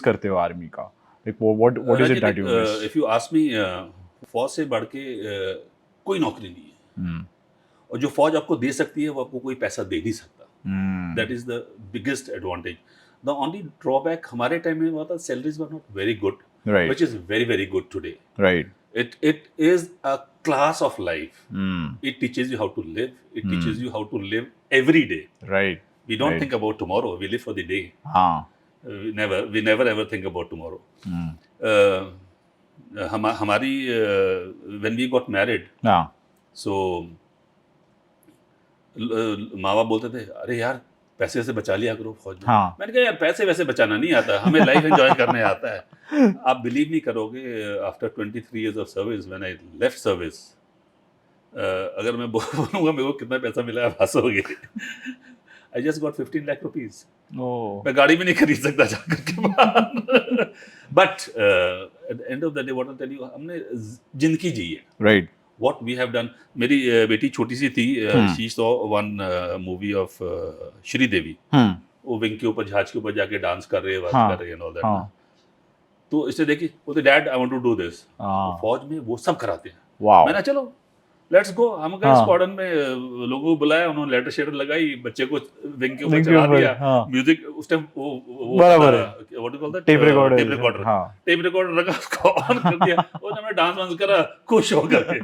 करते हो आर्मी का? Like what is it that you miss? If you ask me, फौज से बढ़ के कोई नौकरी नहीं है, और जो फौज आपको दे सकती है वो आपको कोई पैसा दे नहीं सकता. That is the biggest advantage. The only drawback हमारे टाइम में हुआ था, salaries were not very good, right which is very very good today. Right It is a class of life. It teaches you how to live. It teaches you how to live every day. Right. We don't think about tomorrow. We live for the day. हाँ. We never ever think about tomorrow. हमारी when we got married, हाँ. so माँ बाप बोलते थे, अरे यार पैसे से बचा लिया करो फौज में. हाँ. मैंने कहा यार पैसे वैसे बचाना नहीं आता, हमें लाइफ एंजॉय करने आता है. आप बिलीव नहीं करोगे, after 23 years of service, when I left service, अगर मैं बोलूँगा मेरे को कितना पैसा मिला आप हंसोगे. I just got 15 lakh rupees. मैं गाड़ी भी नहीं खरीद सकता जाकर के बाद. But at the end of the day what I tell you, हमने जिंदगी जी है. Right. What we have done. मेरी बेटी छोटी सी थी, she saw one movie of Shri देवी. वो विंग के ऊपर, जहाज के ऊपर जाके डांस कर रहे हैं, बात कर रहे हैं and all that. तो इसे देखी, बोलते dad I want to do this. फौज में वो सब कराते हैं. वाओ. मैंने चलो लेट्स गो. हम गए स्क्वाड्रन में, लोगों को बुलाया, उन्होंने लेटर शेटर लगाई, बच्चे को विंग के ऊपर चढ़ा दिया. म्यूजिक उस टाइम वो बराबर है, what you call that, tape recorder रखा, उसको ऑन कर दिया, और हमने डांस वांस करा खुश होकर के.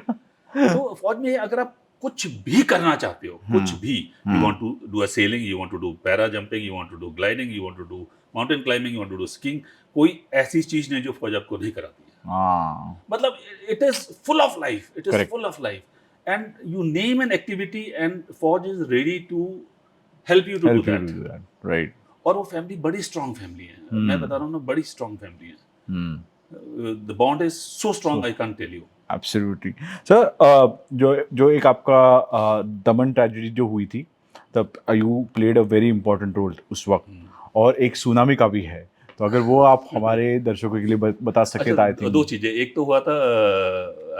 तो फौज में अगर आप कुछ भी करना चाहते हो, कुछ भी, you want to do a sailing, you want to do para jumping, you want to do gliding, you want to do mountain climbing, you want to do skiing, कोई ऐसी चीज नहीं जो फौज आपको नहीं कराती है. मतलब it is full of life, it is full of life, and you name an activity and फौज is ready to help you to do that. Right. और वो फैमिली बड़ी स्ट्रांग फैमिली है. मैं बता रहा हूँ ना, बड़ी स्ट्रांग फैमिली है. The bond is so strong, I can't tell you. Absolutely sir. जो एक आपका दमन ट्रेजेडी जो हुई थी, तब you played a very important role उस वक्त, और एक सुनामी का भी है, तो अगर वो आप हमारे दर्शकों के लिए बता सके. अच्छा, दो चीजें. एक तो हुआ था,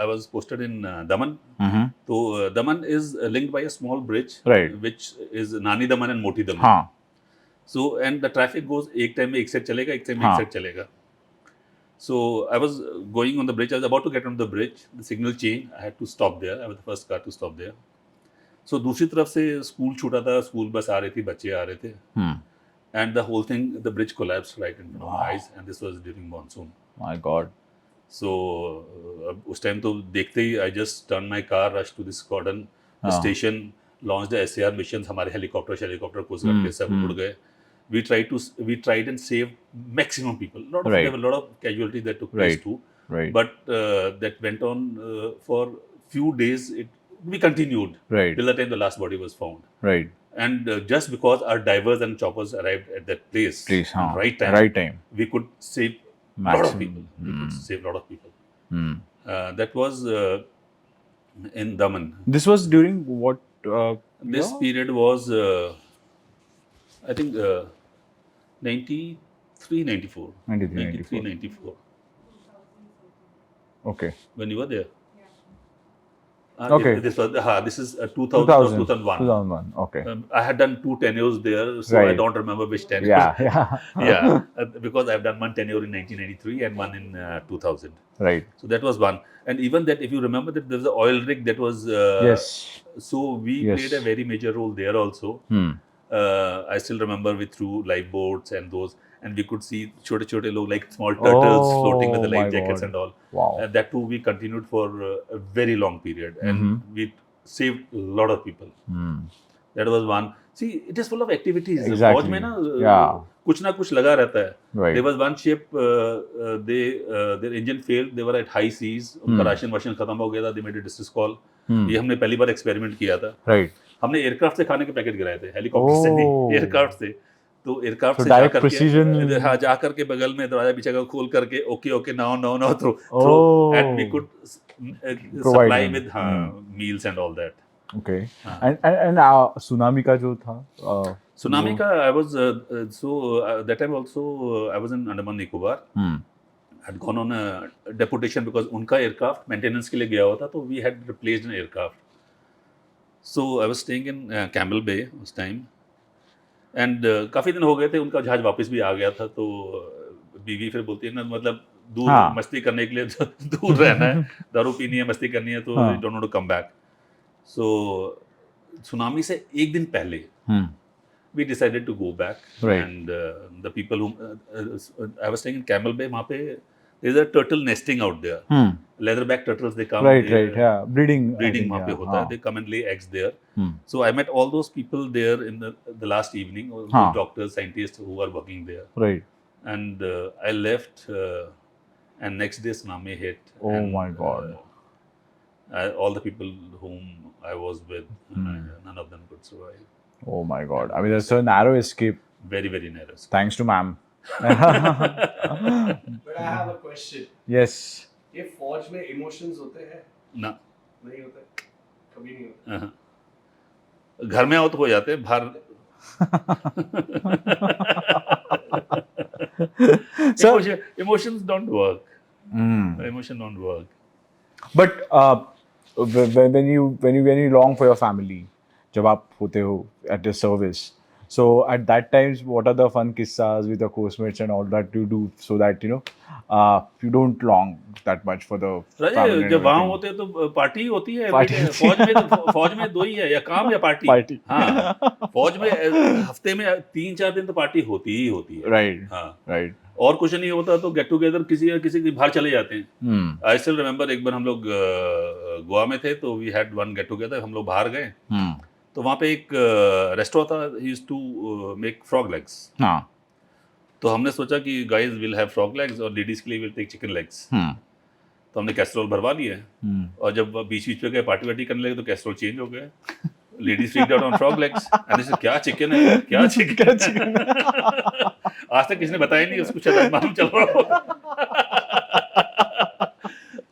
आई वाज पोस्टेड इन दमन. तो दमन is linked by a small bridge, which is नानी दमन एंड मोटी दमन. हाँ. So and the traffic goes, एक टाइम में एक साइड चलेगा, एक टाइम में एक साइड चलेगा. So I was going on the bridge. I was about to get on the bridge. The signal changed. I had to stop there. I was the first car to stop there. So दूसरी तरफ से school छूटा था, school bus आ रही थी, बच्चे आ रहे थे. And the whole thing, the bridge collapsed right in front of my eyes, and this was during monsoon. My God. So उस टाइम तो देखते ही I just turned my car, rushed to the squadron, the station, launched the SAR missions. हमारे helicopter coast guard के सब उड़ गए. We tried and saved maximum people. There were a lot of casualties that took place too. Right. But that went on for few days. We continued till the time the last body was found. Right. And just because our divers and choppers arrived at that place, right time, we could save a lot of people. We could save a lot of people. That was in Daman. This was during what? This period was, I think, 93, 94. Okay. When you were there. Okay. This is 2000 or 2001. 2001. Okay. I had done 2 tenures there, so I don't remember which tenure. Yeah. Because I've done one tenure in 1993 and one in 2000. Right. So that was one. And even that, if you remember that there was an oil rig that was. Yes. So we played a very major role there also. I still remember we threw lifeboats and those, and we could see chote log like small turtles floating with the life jackets and all. Wow. And that too we continued for a very long period, and we saved a lot of people. That was one. See, it is full of activities. Exactly. फौज में ना कुछ ना कुछ लगा रहता है. There was one ship, their engine failed. They were at high seas. उनका राशन खत्म हो गया था. They made a distress call. ये हमने पहली बार एक्सपेरिमेंट किया था. Right. हमने एयरक्राफ्ट से खाने के पैकेट गिराए थे, हेलीकॉप्टर से नहीं, एयरक्राफ्ट से. तो एयरक्राफ्ट So से direct जाकर precision. के हाँ जाकर के बगल में दरवाजा पीछे का खोल करके okay okay now now now throw throw and we Oh, could provide supply them. With हाँ meals and all that. Okay. हाँ. And tsunami का जो था Tsunami वो ka I was that time also I was in Andaman Nicobar. Had gone on a deputation because उनका aircraft maintenance के लिए गया हुआ था तो we had replaced an aircraft. So I was staying in Campbell Bay उस time and काफी दिन हो गए थे उनका जहाज वापस भी आ गया था तो बीवी फिर बोलती है ना मतलब दूर हाँ. मस्ती करने के लिए तो दूर रहना है दारू पीनी है मस्ती करनी है तो हाँ. you don't want to come back. So tsunami से एक दिन पहले we decided to go back. Right. And the people who I was staying in Camel Bay, वहाँ पे there's a turtle nesting out there. Leatherback turtles they come. Right, yeah, breeding I Breeding think, वहाँ पे yeah. होता है. They come and lay eggs there. So I met all those people there in the last evening. Those doctors, scientists who were working there. Right. And I left, and next day tsunami hit. Oh and, my God. All the people whom I was with, none of them could survive. Oh my God. I mean, that's a narrow escape. Very, very narrow. Thanks to ma'am. But I have a question. Yes. ये फौज में emotions होते हैं? ना. नहीं होते. कभी नहीं होते. घर में आओ तो हो जाते हैं बाहर. So emotions don't work. Emotion don't work. But when you long for your family, जब आप होते हो at the service, so at that times what are the fun kissas with the course-mates and all that you do so that you don't long that much for the family and जब वहाँ everything? होते हैं तो party होती है. Party फौज में दो ही है या काम या पार्टी. हाँ फौज में हफ्ते में 3-4 दिन तो पार्टी होती ही होती है. Right. हाँ. Right. और कुछ नहीं होता तो गेट टुगेदर किसी के बाहर चले जाते हैं. आई स्टिल रिमेम्बर एक बार हम लोग गोवा में थे तो we had one get together. हम लोग बाहर गए तो वहाँ पे एक रेस्टोरेंट था. He used to make frog legs. तो हमने सोचा कि guys will have frog legs और लेडीज के लिए विल टेक चिकन लेग्स. तो हमने कैसरोल भरवा लिए और जब बीच बीच पे गए पार्टी वार्टी करने लगे तो कैसरोल चेंज हो गए. Ladies freaked out on frog legs and this क्या चिकन है क्या चिकन. आज तक किसी ने बताया नहीं उसको शायद मालूम चल रहा हो.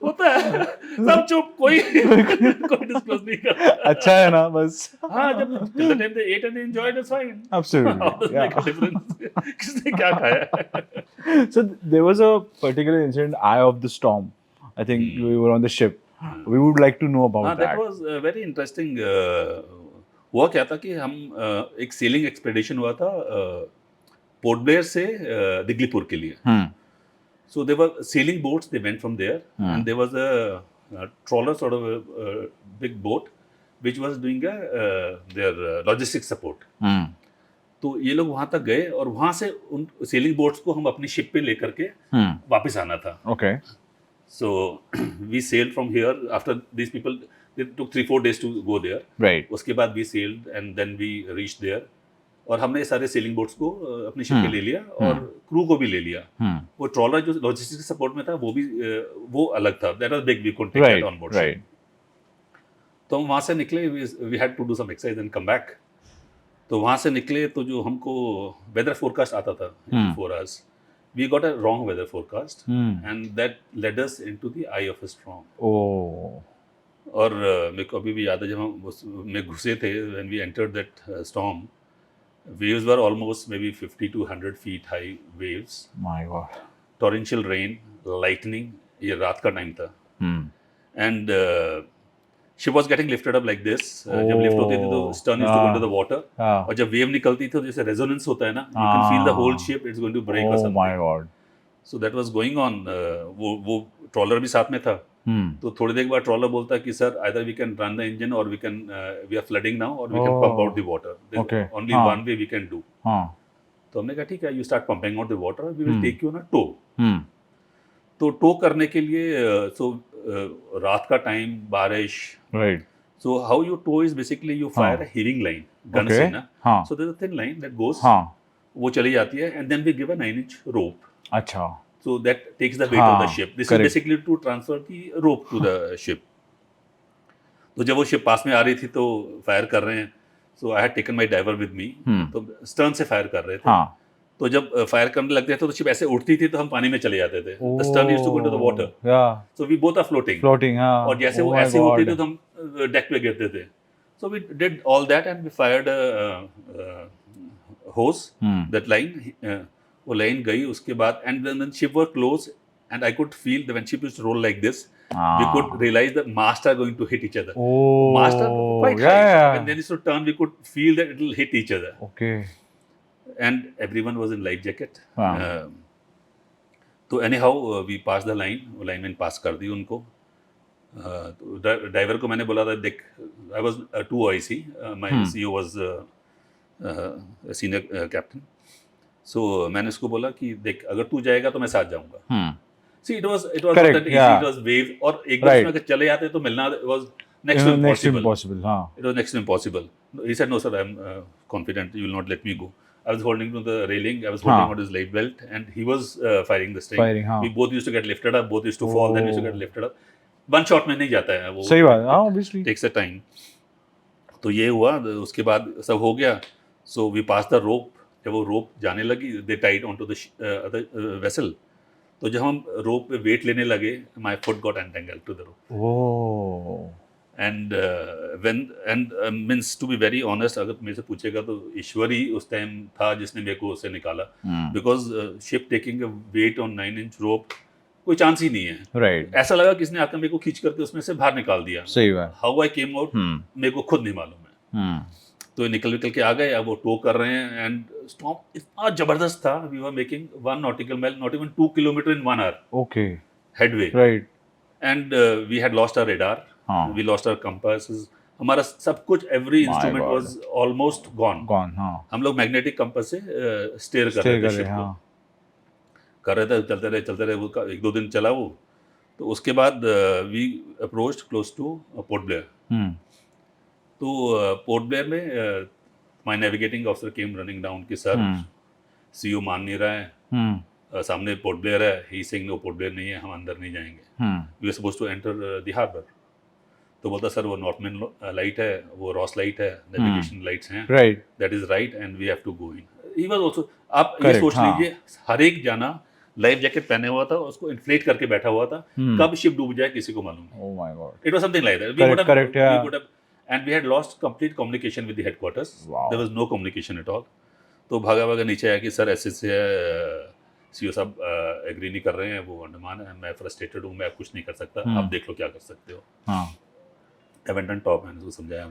होता है सब चुप कोई डिस्क्लोज नहीं करता. अच्छा है ना बस. हाँ जब till the time they ate and they enjoyed it's fine. Absolutely. How does it make a difference? किसने क्या खाया. So there was a particular incident, Eye of the Storm. I think we were on the ship. We would like to know about that. That was very interesting. हुआ क्या था कि हम एक selling expedition हुआ था पोर्ट ब्लेयर से दिगलीपुर के लिए. So there were sailing boats. They went from there, and there was a trawler, sort of a big boat, which was doing their logistics support. तो ये लोग वहाँ तक गए और वहाँ से उन सेलिंग बोट्स को हम अपनी शिप पे लेकर के वापस आना था. Okay. So we sailed from here. After these people, it took 3-4 days to go there. Right. उसके बाद we sailed and then we reached there. और हमने सारे सेलिंग बोट्स को अपनी शिप पे ले लिया और क्रू को भी ले लिया. वो ट्रॉलर जो लॉजिस्टिक्स सपोर्ट में था वो अलग था. That was big. We could take that on board. Right. तो हम वहाँ से निकले. We had to do some exercise and come back. तो वहाँ से निकले तो जो हमको वेदर फोरकास्ट आता था for us, we got a wrong weather forecast and that led us into the eye of a storm. और मेरे को अभी भी याद है जब हम उसमें घुसे थे when we entered that storm. Waves were almost maybe 50 to 100 feet high waves. My God. Torrential rain, lightning. ये रात का टाइम था. And ship was getting lifted up like this. जब लिफ्ट होती थी तो stern used to go into the water. और जब wave निकलती थी तो जैसे resonance होता है ना, you can feel the whole ship it's going to break or something. Oh my God. So that was going on. वो ट्रॉलर भी साथ में था. तो थोड़ी देर बाद ट्रॉलर बोलता है कि sir either we can run the engine or we are flooding now or we can pump out the water. There's only one way we can do. तो हमने कहा ठीक है, you start pumping out the water, we will take you on a tow. तो to करने के लिए रात का टाइम, बारिश. Right. So how you tow is basically you fire a heaving line gun से ना. So there's a thin line that goes. वो चली जाती है and then we give a 9-inch rope. अच्छा. So that takes the weight of the ship. This is basically to transfer the rope to the ship. तो जब वो ship पास में आ रही थी तो फायर कर रहे हैं. So I had taken my diver with me, तो स्टर्न से फायर कर रहे थे। हाँ तो जब फायर करने लगते थे तो शिप ऐसे उठती थी तो हम पानी में चले जाते थे। The stern used to go into the water, so we both are floating. Floating, हाँ। और जैसे Oh वो my ऐसे होती God. थी तो हम डेक पे गिरते थे। So we did all that and we fired hose that line. वो लाइन गई उसके बाद, and when ship were close and I could feel that when ship used to roll like this, we could realize that mast are going to hit each other. Mast are Oh, quite yeah, high. yeah. When they used to turn, we could feel that it will hit each other. Okay. And everyone was in life jacket. Wow. तो anyhow we passed the line, वो lineman पास कर दी उनको। तो driver को मैंने बोला था, देख, I was 2 OIC, my CEO was senior captain. So मैंने उसको बोला कि देख, अगर तू जाएगा तो मैं साथ जाऊंगा। See, it was Correct, not that easy. yeah. It was wave, और एक बार उसमें अगर चले जाते तो मिलना was next to impossible. हाँ. It was next to impossible. He said, no sir, I'm confident you will not let me go. I was holding to the railing, I was holding on his life belt, and he was firing the string. Firing, हाँ. We both used to get lifted up, both used to fall, then we used to get lifted up. One shot में नहीं जाता है वो। सही बात, हाँ, obviously. Takes a time. तो ये हुआ, उसके बाद सब हो गया। So we passed the rope. जब वो rope जाने लगी, they tied onto the other vessel. तो जब हम रोप पे वेट लेने लगे, my foot got entangled to the rope. Oh. And when and means to be very honest, अगर मेरे से पूछेगा तो ईश्वर ही उस टाइम था जिसने मेरे को उससे निकाला, because ship taking a weight on 9 inch rope, कोई चांस ही नहीं है। राइट। ऐसा लगा किसने आकर मेरे को खींच करके उसमें से बाहर निकाल दिया। सही बात। हाउ आई केम आउट मेरे को खुद नहीं मालूम है। तो निकल के आ गए, अब वो टो कर रहे हैं, एंड स्टॉर्म इतना जबरदस्त था, we were making 1 nautical mile, not even 2 kilometre in 1 hour. Okay. Headway. Right. And we had lost our radar, we lost our compasses, हमारा सब कुछ, every instrument was almost gone. हम लोग मैग्नेटिक कंपास से stair कर रहे थे ship को, कर रहे थे, चलते रहे वो 1-2 दिन चला वो। तो उसके बाद we approached close to Port Blair. तो पोर्ट ब्लेयर में my navigating officer came running down कि सर, CEO मान नहीं रहा है, सामने पोर्ट ब्लेयर है, he saying no Port Blair नहीं है, हम अंदर नहीं जाएंगे, we are supposed to enter the harbour. तो बोलता सर वो नॉर्थमैन लाइट है, वो रॉस लाइट है, नेविगेशन लाइट्स हैं, right, that is right and we have to go in. He was also, आप ये सोच लीजिए, हर एक जाना लाइफ जैकेट पहने हुआ था, उसको इन्फ्लेट करके बैठा हुआ था, कब शिप डूब जाए किसी को मालूम नहीं। Oh my God, it was something like that. We would have and we had lost complete communication with the headquarters. Wow. There was no communication at all. तो भागा नीचे आया कि सर ऐसे से CEO साहब एग्री नहीं कर रहे हैं, वो अंडमान है, मैं फ्रस्ट्रेटेड हूँ, मैं कुछ नहीं कर सकता, आप देख लो क्या कर सकते हो। आई वेंट ऑन टॉप, मैंने उसको समझाया,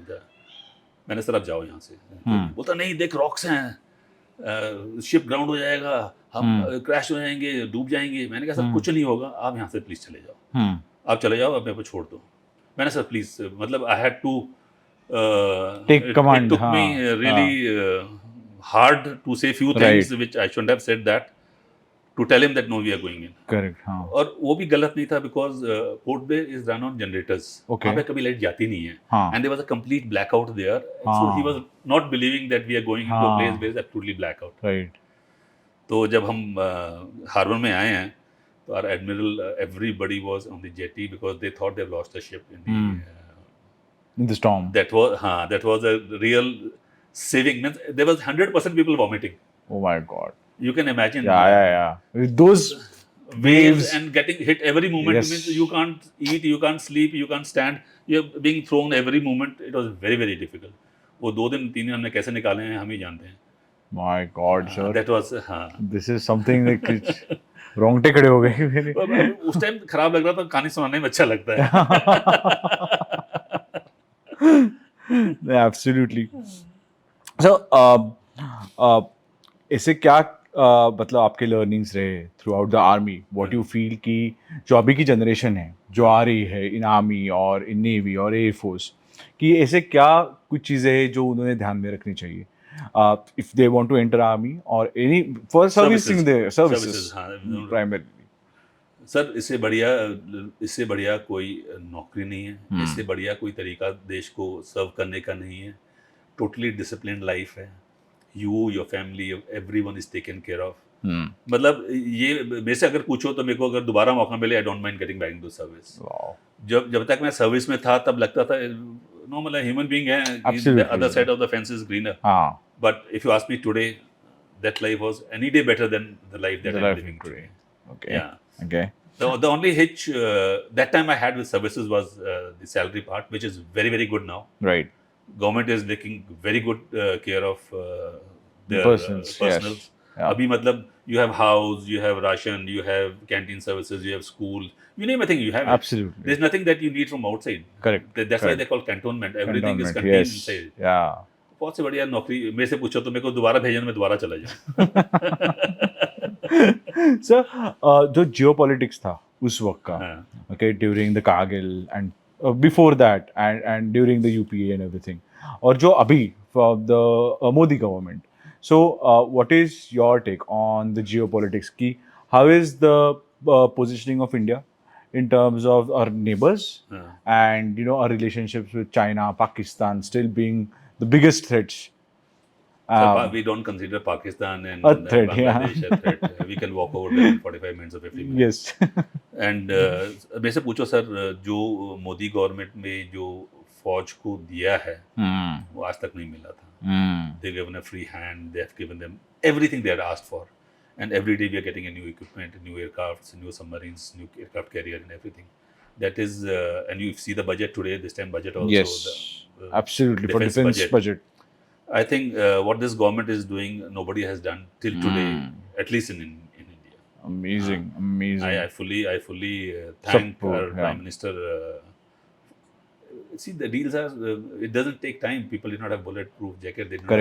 मैंने सर आप जाओ यहाँ से। बोलता नहीं, देख रॉक्स हैं, शिप ग्राउंड हो जाएगा, हम क्रैश हो जाएंगे, डूब जाएंगे। मैंने कहा सर कुछ नहीं होगा, आप यहाँ से प्लीज चले जाओ, आप चले जाओ, अब मेरे को छोड़ दो। मैंने सर प्लीज, मतलब I had to take command. It took me really hard to say few things which I shouldn't have said, that to tell him that no, we are going in. Correct. और वो भी गलत नहीं था, because Port Blair is run on generators. वहाँ पे कभी light जाती नहीं है, and there was a complete blackout there. So he was not believing that we are going into a place where is absolutely blackout. Right. तो जब हम harbour में आए हैं, तो our admiral, everybody was on the jetty because they thought they've lost the ship in the in the storm. That was a real saving. Means there was 100% people vomiting. Oh my God. You can imagine. Yeah. With those waves and getting hit every moment. Yes. Means you can't eat, you can't sleep, you can't stand. You're being thrown every moment. It was very, very difficult. वो 2 दिन 3 दिन हमने कैसे निकाले हैं हम ही जानते हैं. My God, sir. That was This is something like रोंगटे खड़े हो गए मेरे. उस टाइम खराब लग रहा था, कहानी सुनाने में अच्छा लगता है. Absolutely. So, इससे क्या मतलब आपके लर्निंग्स रहे through out the army? What you feel कि जो अभी की जनरेशन है जो आ रही है इन आर्मी और इन नेवी और एयर फोर्स, कि ऐसे क्या कुछ चीज़ें हैं जो उन्होंने ध्यान में रखनी चाहिए if they want to enter army और any for servicing their services primarily? Sir इससे बढ़िया कोई नौकरी नहीं है, इससे बढ़िया कोई तरीका देश को सर्व करने का नहीं है. टोटली डिसिप्लिन्ड लाइफ है. You, your family, everyone is taken care of. मतलब ये मेरे से अगर पूछो तो मेरे को अगर दोबारा मौका मिले, I don't mind getting back into service. जब तक मैं सर्विस में था तब लगता था normal human being है. Absolutely. The other side of the fence is greener. हाँ. But if you ask me today, that life was any day better than the life that I'm living today. Okay. Yeah. Okay. The only hitch that time I had with services was the salary part, which is very, very good now. Right. Government is taking very good care of their Persons, personals. yes. Yeah. Abhi matlab, you have house, you have ration, you have canteen services, you have school. You name a thing, you have it. Absolutely. There's nothing that you need from outside. Correct. That's why Correct. they call cantonment. Everything is Cantonment, contained yes. inside. Yeah. बहुत से बढ़िया नौकरी मेरे से पूछो तो मेरे को दोबारा भेजना मैं दोबारा चला जाऊँ. Sir, जो geopolitics था उस वक्त का, हाँ. okay, during the Kargil and before that and during the UPA and everything, और जो अभी for the Modi government. So, what is your take on the geopolitics? Ki how is the positioning of India in terms of our neighbors and our relationships with China, Pakistan still being the biggest threats? So we don't consider Pakistan and A threat, Bangladesh a threat. We can walk over there in 45 minutes or 50 minutes. Yes. And मेरे से पूछो sir जो Modi government में जो फौज को दिया है वो आज तक नहीं मिला था. They given a free hand. They have given them everything they had asked for, and every day we are getting a new equipment, new aircrafts, new submarines, new aircraft carrier, and everything. That is, and you see the budget today. This time budget also. Yes. Absolutely, for defense budget. I think what this government is doing, nobody has done till today, at least in India. Amazing, amazing. I fully thank Support, our Prime Minister. See, the deals are, it doesn't take time. People did not have bulletproof jacket. They did not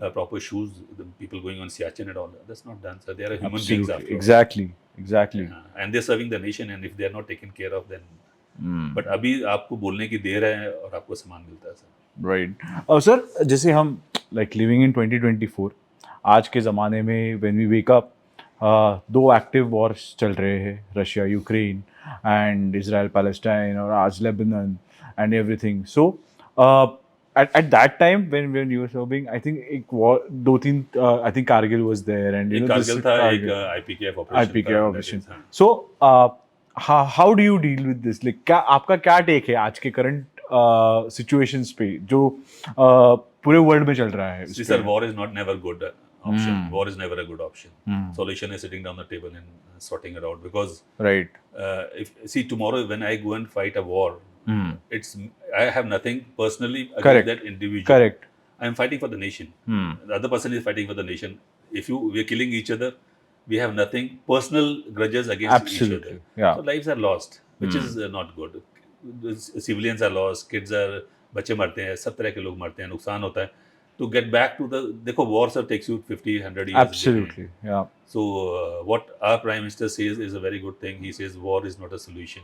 have proper shoes. The people going on Siachen and all. That's not done, sir. They are human beings after all. Exactly. And they're serving the nation, and if they are not taken care of, then. But अभी आपको बोलने की देर है और आपको सामान मिलता है सर. Right. और सर जैसे हम like living in 2024 आज के ज़माने में when we wake up दो active wars चल रहे हैं रशिया यूक्रेन and Israel-Palestine और आज Lebanon and everything. So at that time when you were serving, I think एक war दो तीन I think Kargil was there and एक Kargil था एक IPKF operation. So how do you deal with this? Like क्या आपका क्या take है आज के current situations पे जो पूरे वर्ल्ड में चल रहा है? See sir, war is not never good option. War is never a good option. Solution is sitting down the table and sorting it out because if tomorrow when I go and fight a war, I have nothing personally against that individual. Correct. I am fighting for the nation. The other person is fighting for the nation. If we are killing each other, we have nothing personal grudges against each other. Yeah. So lives are lost, which is not good. Civilians are lost, kids are, बच्चे मरते हैं, सब तरह के लोग मरते हैं, नुकसान होता है. To get back to the, देखो war sir takes you 50, 100 years. Absolutely, yeah. So what our Prime Minister says is a very good thing. He says war is not a solution.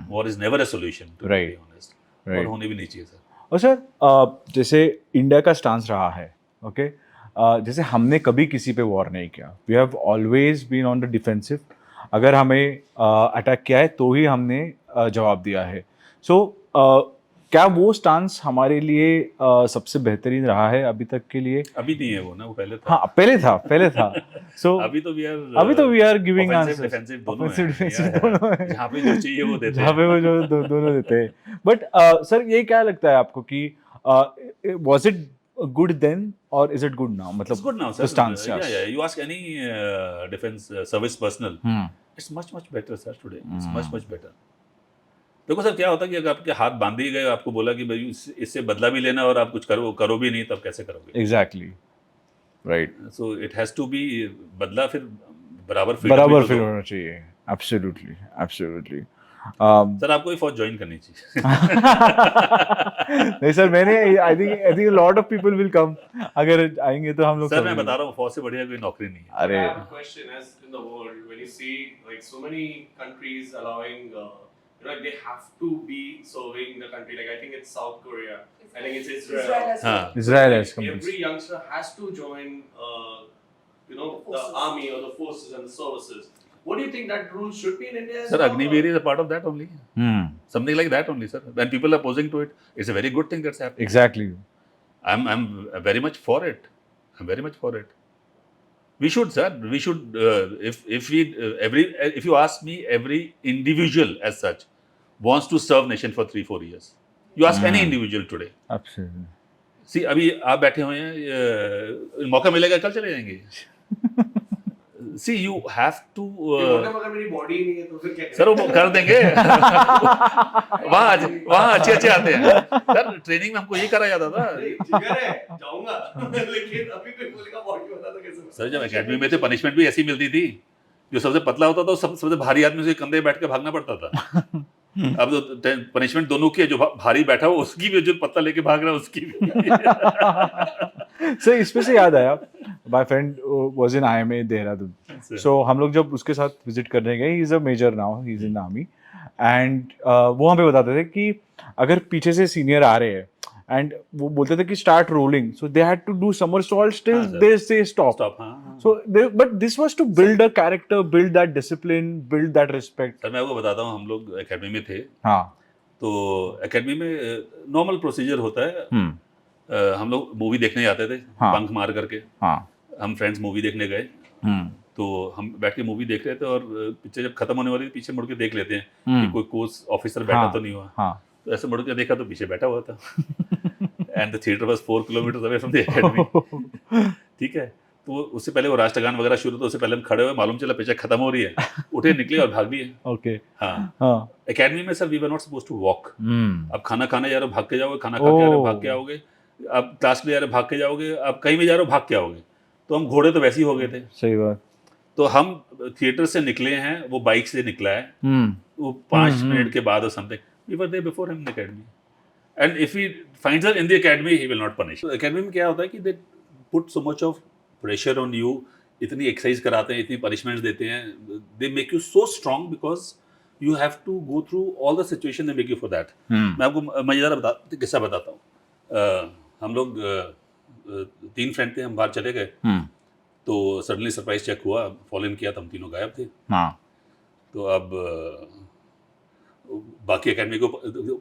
War is never a solution, to be honest. और होने भी नहीं चाहिए sir. और sir जैसे India का stance रहा है, ओके, जैसे हमने कभी किसी पे वॉर नहीं किया. We have always been on the defensive. अगर हमें अटैक किया है तो ही हमने जवाब दिया है. सो क्या वो स्टांस हमारे लिए सबसे बेहतरीन रहा है अभी तक के लिए? अभी नहीं है वो ना, वो पहले था. हाँ पहले था. सो अभी तो we are giving offensive defensive दोनों हैं. जहाँ पे जो चाहिए वो देते हैं. जहाँ पे वो जो दोनों देते हैं. बट सर ये क्या लगता है आपको कि was it good then or is it good now? It's good now, sir. The stance, yes. Yeah. You ask any defense service personnel, it's much better, sir. Today, it's much better. देखो sir क्या होता है कि अगर आपके हाथ बांध दिए गए, आपको बोला कि भाई इससे बदला भी लेना और आप कुछ करो भी नहीं, तब कैसे करोगे? Exactly. Right. So it has to be बदला फिर बराबर फील होना चाहिए. Absolutely. सर आपको ये फौज ज्वाइन करनी चाहिए. नहीं सर, मैंने I think lot of people will come. अगर आएंगे तो हम लोग. सर मैं बता रहा हूँ फौज से बढ़िया कोई नौकरी नहीं है. अरे question as in the world when you see like so many countries allowing like they have to be serving the country, like I think it's South Korea, I think it's Israel. Israel has Every youngster has to join the army or the forces and the services. What do you think that rule should be in India? Sir, Agniveer is a part of that only. Something like that only, sir. When people are opposing to it, it's a very good thing that's happening. Exactly. I'm very much for it. We should, sir. We should. If you ask me, every individual as such wants to serve nation for 3-4 years. You ask any individual today. Absolutely. See, अभी आप बैठे हुए हैं, मौका मिलेगा कल चले जाएंगे. See, you have to. अगर मेरी बॉडी ही नहीं है तो फिर क्या सर वो कर देंगे. वहाँ अच्छे आते हैं. सर ट्रेनिंग में हमको ये करा जाता था. जिगर है जाऊंगा लेकिन अभी कोई बोलेगा बॉडी बता तो कैसे. सर जब एकेडमी में थे पनिशमेंट भी ऐसी मिलती थी. जो सबसे पतला होता था सबसे भारी आदमी से कंधे बैठ के भागना पड़ता था. अब तो पनिशमेंट दोनों की है. जो भारी बैठा हो उसकी भी, जो पतला लेके भाग रहा है उसकी भी. सर इसमें से याद आया, my friend was in IMA Dehradun. So हम लोग जब उसके साथ विजिट करने गए, he is a major now, he is in army, and वो हमें बताते थे कि अगर पीछे से सीनियर आ रहे हैं एंड वो बोलते थे कि start rolling, so they had to do somersault till they say stop. So but this was to build a character, build that discipline, build that respect. Sir मैं आपको बताता हूँ, हम लोग एकेडमी में थे. हाँ. तो एकेडमी में नॉर्मल प्रोसीजर होता है. हम लोग मूवी देखने जाते थे. हाँ. बंक मार करके. हाँ. हम फ्रेंड्स मूवी देखने गए. तो हम बैठ के मूवी देख रहे थे और पिक्चर जब खत्म होने वाली पीछे मुड़ के देख लेते हैं कि कोई कोर्स ऑफिसर बैठा तो नहीं हुआ. हाँ. तो ऐसे मुड़ के देखा तो पीछे बैठा हुआ था. And the theatre was 4 kilometre away from the academy. ठीक है. तो उससे पहले वो राष्ट्रगान वगैरह शुरू, तो उससे पहले हम खड़े हुए, मालूम चला पिक्चर खत्म हो रही है, उठे निकले और भाग लिए. ओके. हाँ. एकेडमी में sir we were not supposed to walk. अब खाना खाने जा रहे हो भाग के जाओगे, खाना खा के आ रहे हो भाग के आओगे, अब क्लास के लिए जा रहे हो भाग के जाओगे, अब कहीं भी जा रहे हो भाग के आओगे. तो हम घोड़े तो वैसे ही हो गए थे. सही बात. तो हम थिएटर से निकले हैं, वो बाइक से निकला है. वो 5 मिनट के बाद और something, we were there before him in the academy. And if he finds us in the academy he will not punish. Academy में क्या होता है कि they put so much of pressure on you. इतनी exercise कराते हैं, इतनी punishments देते हैं. They make you so strong because you have to go through all the situation. They make you for that. मैं आपको मजेदार किस्सा बताता हूँ. हम लोग 3 फ्रेंड थे, हम बाहर चले गए. तो सडनली सरप्राइज चेक हुआ, फॉलो इन किया तो हम तीनों गायब थे. तो अब बाकी एकेडमी को,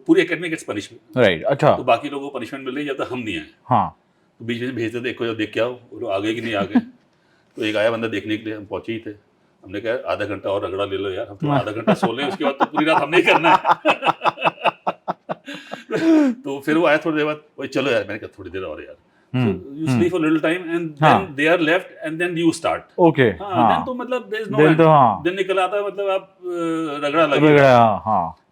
पूरी एकेडमी गेट्स पनिशमेंट. राइट. अच्छा. तो बाकी लोगों को पनिशमेंट मिल रही है जब तक हम नहीं आए. हाँ. तो बीच में भेजते थे, एक को देख के आओ, वो लोग आ गए कि नहीं आ गए. तो एक आया बंदा देखने के लिए, हम पहुंचे ही थे. हमने कहा आधा घंटा और रगड़ा ले लो यार, हम तो आधा घंटा सो लें, उसके बाद तो पूरी रात हम नहीं करना है. तो फिर वो आया थोड़ी देर बाद, वही चलो यार. मैंने कहा थोड़ी देर और यार. So you sleep for a little time and then they are left and then you start. Okay. Then तो मतलब there is no end. Then निकल आता है, मतलब आप रगड़ा लगेगा.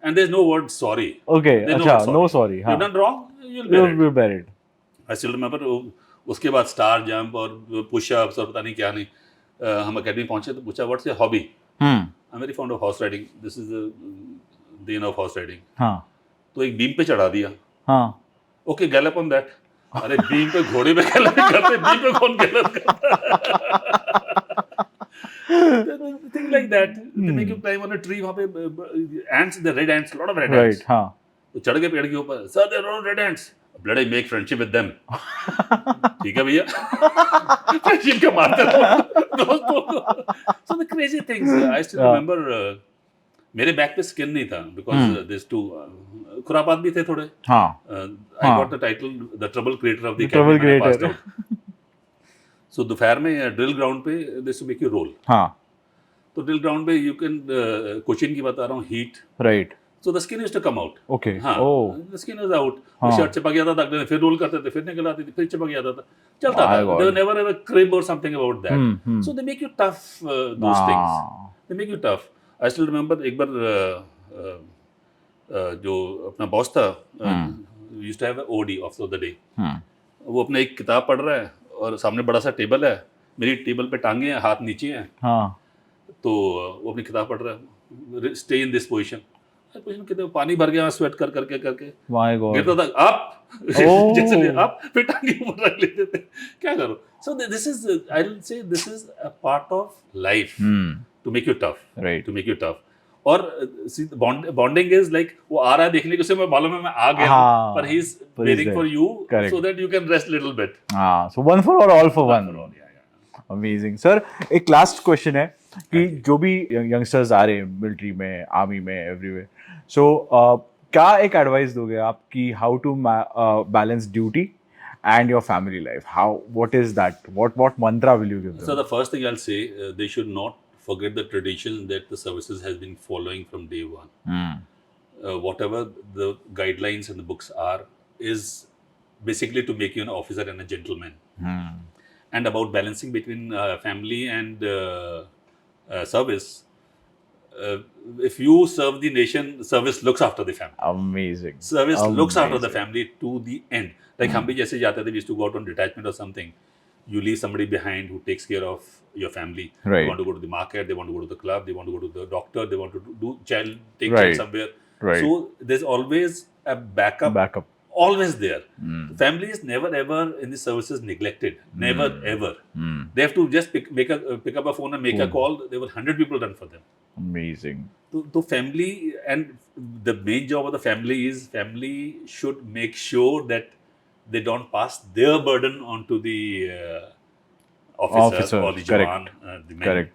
And there is no word sorry. Okay. अच्छा, no sorry. You done wrong, you'll bear it. I still remember उसके बाद स्टार जंप और पुश अप्स और पता नहीं क्या नहीं. हम एकेडमी पहुंचे तो पूछा what's your hobby. I'm very fond of horse riding. This is the day of horse riding. तो एक बीम पे चढ़ा दिया. Okay, gallop on that. अरे बीम पे घोड़े पे गलत करते, बीम पे कौन गलत करता. Things like that. They make you climb on a tree. वहाँ पे ants, the red ants, lot of red ants. Right. हाँ. तो चढ़ के पेड़ के ऊपर, sir there are no red ants. Blood I make friendship with them. ठीक है भैया. Friendship का मारते रहो दोस्तों को. So the crazy things. I still remember. मेरे बैक पे स्किन नहीं था बिकॉज दिस टू खुरापात भी थे थोड़े. I got the title the trouble creator of the academy. So दोपहर में ड्रिल ग्राउंड पे this to make you roll. तो ड्रिल ग्राउंड पे यू कैन कोचिंग की बता रहा हूँ, heat. Right. So the skin used to come out. Okay. हाँ, the skin was out. Shirt चिपक गया था, अगले फिर रोल करते थे, फिर निकल आती थी, फिर चिपक गया था, चलता था. They were never have a crib और something about that. So they make you tough. Those things they make you tough. I still remember एक बार जो अपना बॉस था, used to have OD officer of the day. वो अपने एक किताब पढ़ रहा है और सामने बड़ा सा टेबल है, मेरी टेबल पे टांगे हैं, हाथ नीचे हैं. तो वो अपनी किताब पढ़ रहा है, stay in this position. Position कितने पानी भर गया, स्वेट कर करके गिरता था. आप जैसे आप फिर टांगे ऊपर रख लेते थे. क्या करो. So this is, I will से this is a part of life. To make you tough, right? To make you tough. और see, bonding is like वो आ रहा है देखने के, उसे मैं मालूम है मैं आ गया, पर he is waiting for you. Correct. So that you can rest little bit. So one for all for one. Amazing, sir. एक last question है कि जो भी youngsters आ रहे हैं मिलिट्री में, आर्मी में, everywhere. So क्या एक advice दोगे आप कि how to balance duty and your family life? What is that? What mantra will you give them? So the first thing I'll say, they should not forget the tradition that the services has been following from day one. whatever the guidelines and the books are, is basically to make you an officer and a gentleman. And about balancing between family and service. Uh, if you serve the nation, service looks after the family. Amazing. Service looks after the Amazing. family to the end. Like हम भी जैसे जाते थे, we used to go out on detachment or something. You leave somebody behind who takes care of your family. Right. They want to go to the market, they want to go to the club, they want to go to the doctor, they want to take Right. child somewhere. Right. So there's always a backup. Always there. Family is never ever in the services neglected. Never ever. They have to just pick up a phone and make a call. There were 100 people done for them. Amazing. So family, and the main job of the family should make sure that they don't pass their burden onto the officer or the Jawan, the men. Correct.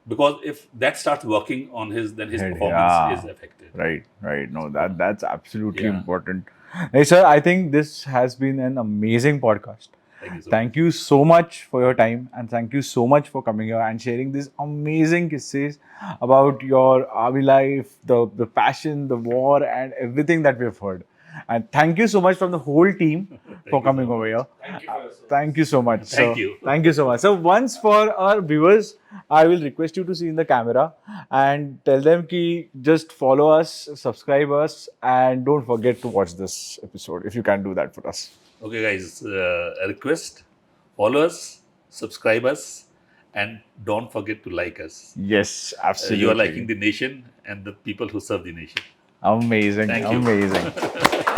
Because if that starts working on then his Head, performance is affected. Right. No, that's absolutely Yeah. important. Hey, sir, I think this has been an amazing podcast. Thank you so Thank you so much for your time, and thank you so much for coming here and sharing these amazing kisses about your army life, the passion, the war, and everything that we've heard. And thank you so much from the whole team for coming over here. Thank you for your Thank you so much. Thank sir. you. Thank you so much. So once for our viewers, I will request you to see in the camera and tell them ki just follow us, subscribe us, and don't forget to watch this episode if you can do that for us. Okay, guys, a request: follow us, subscribe us, and don't forget to like us. Yes, absolutely. You are liking the nation and the people who serve the nation. Amazing. Thank you. Amazing.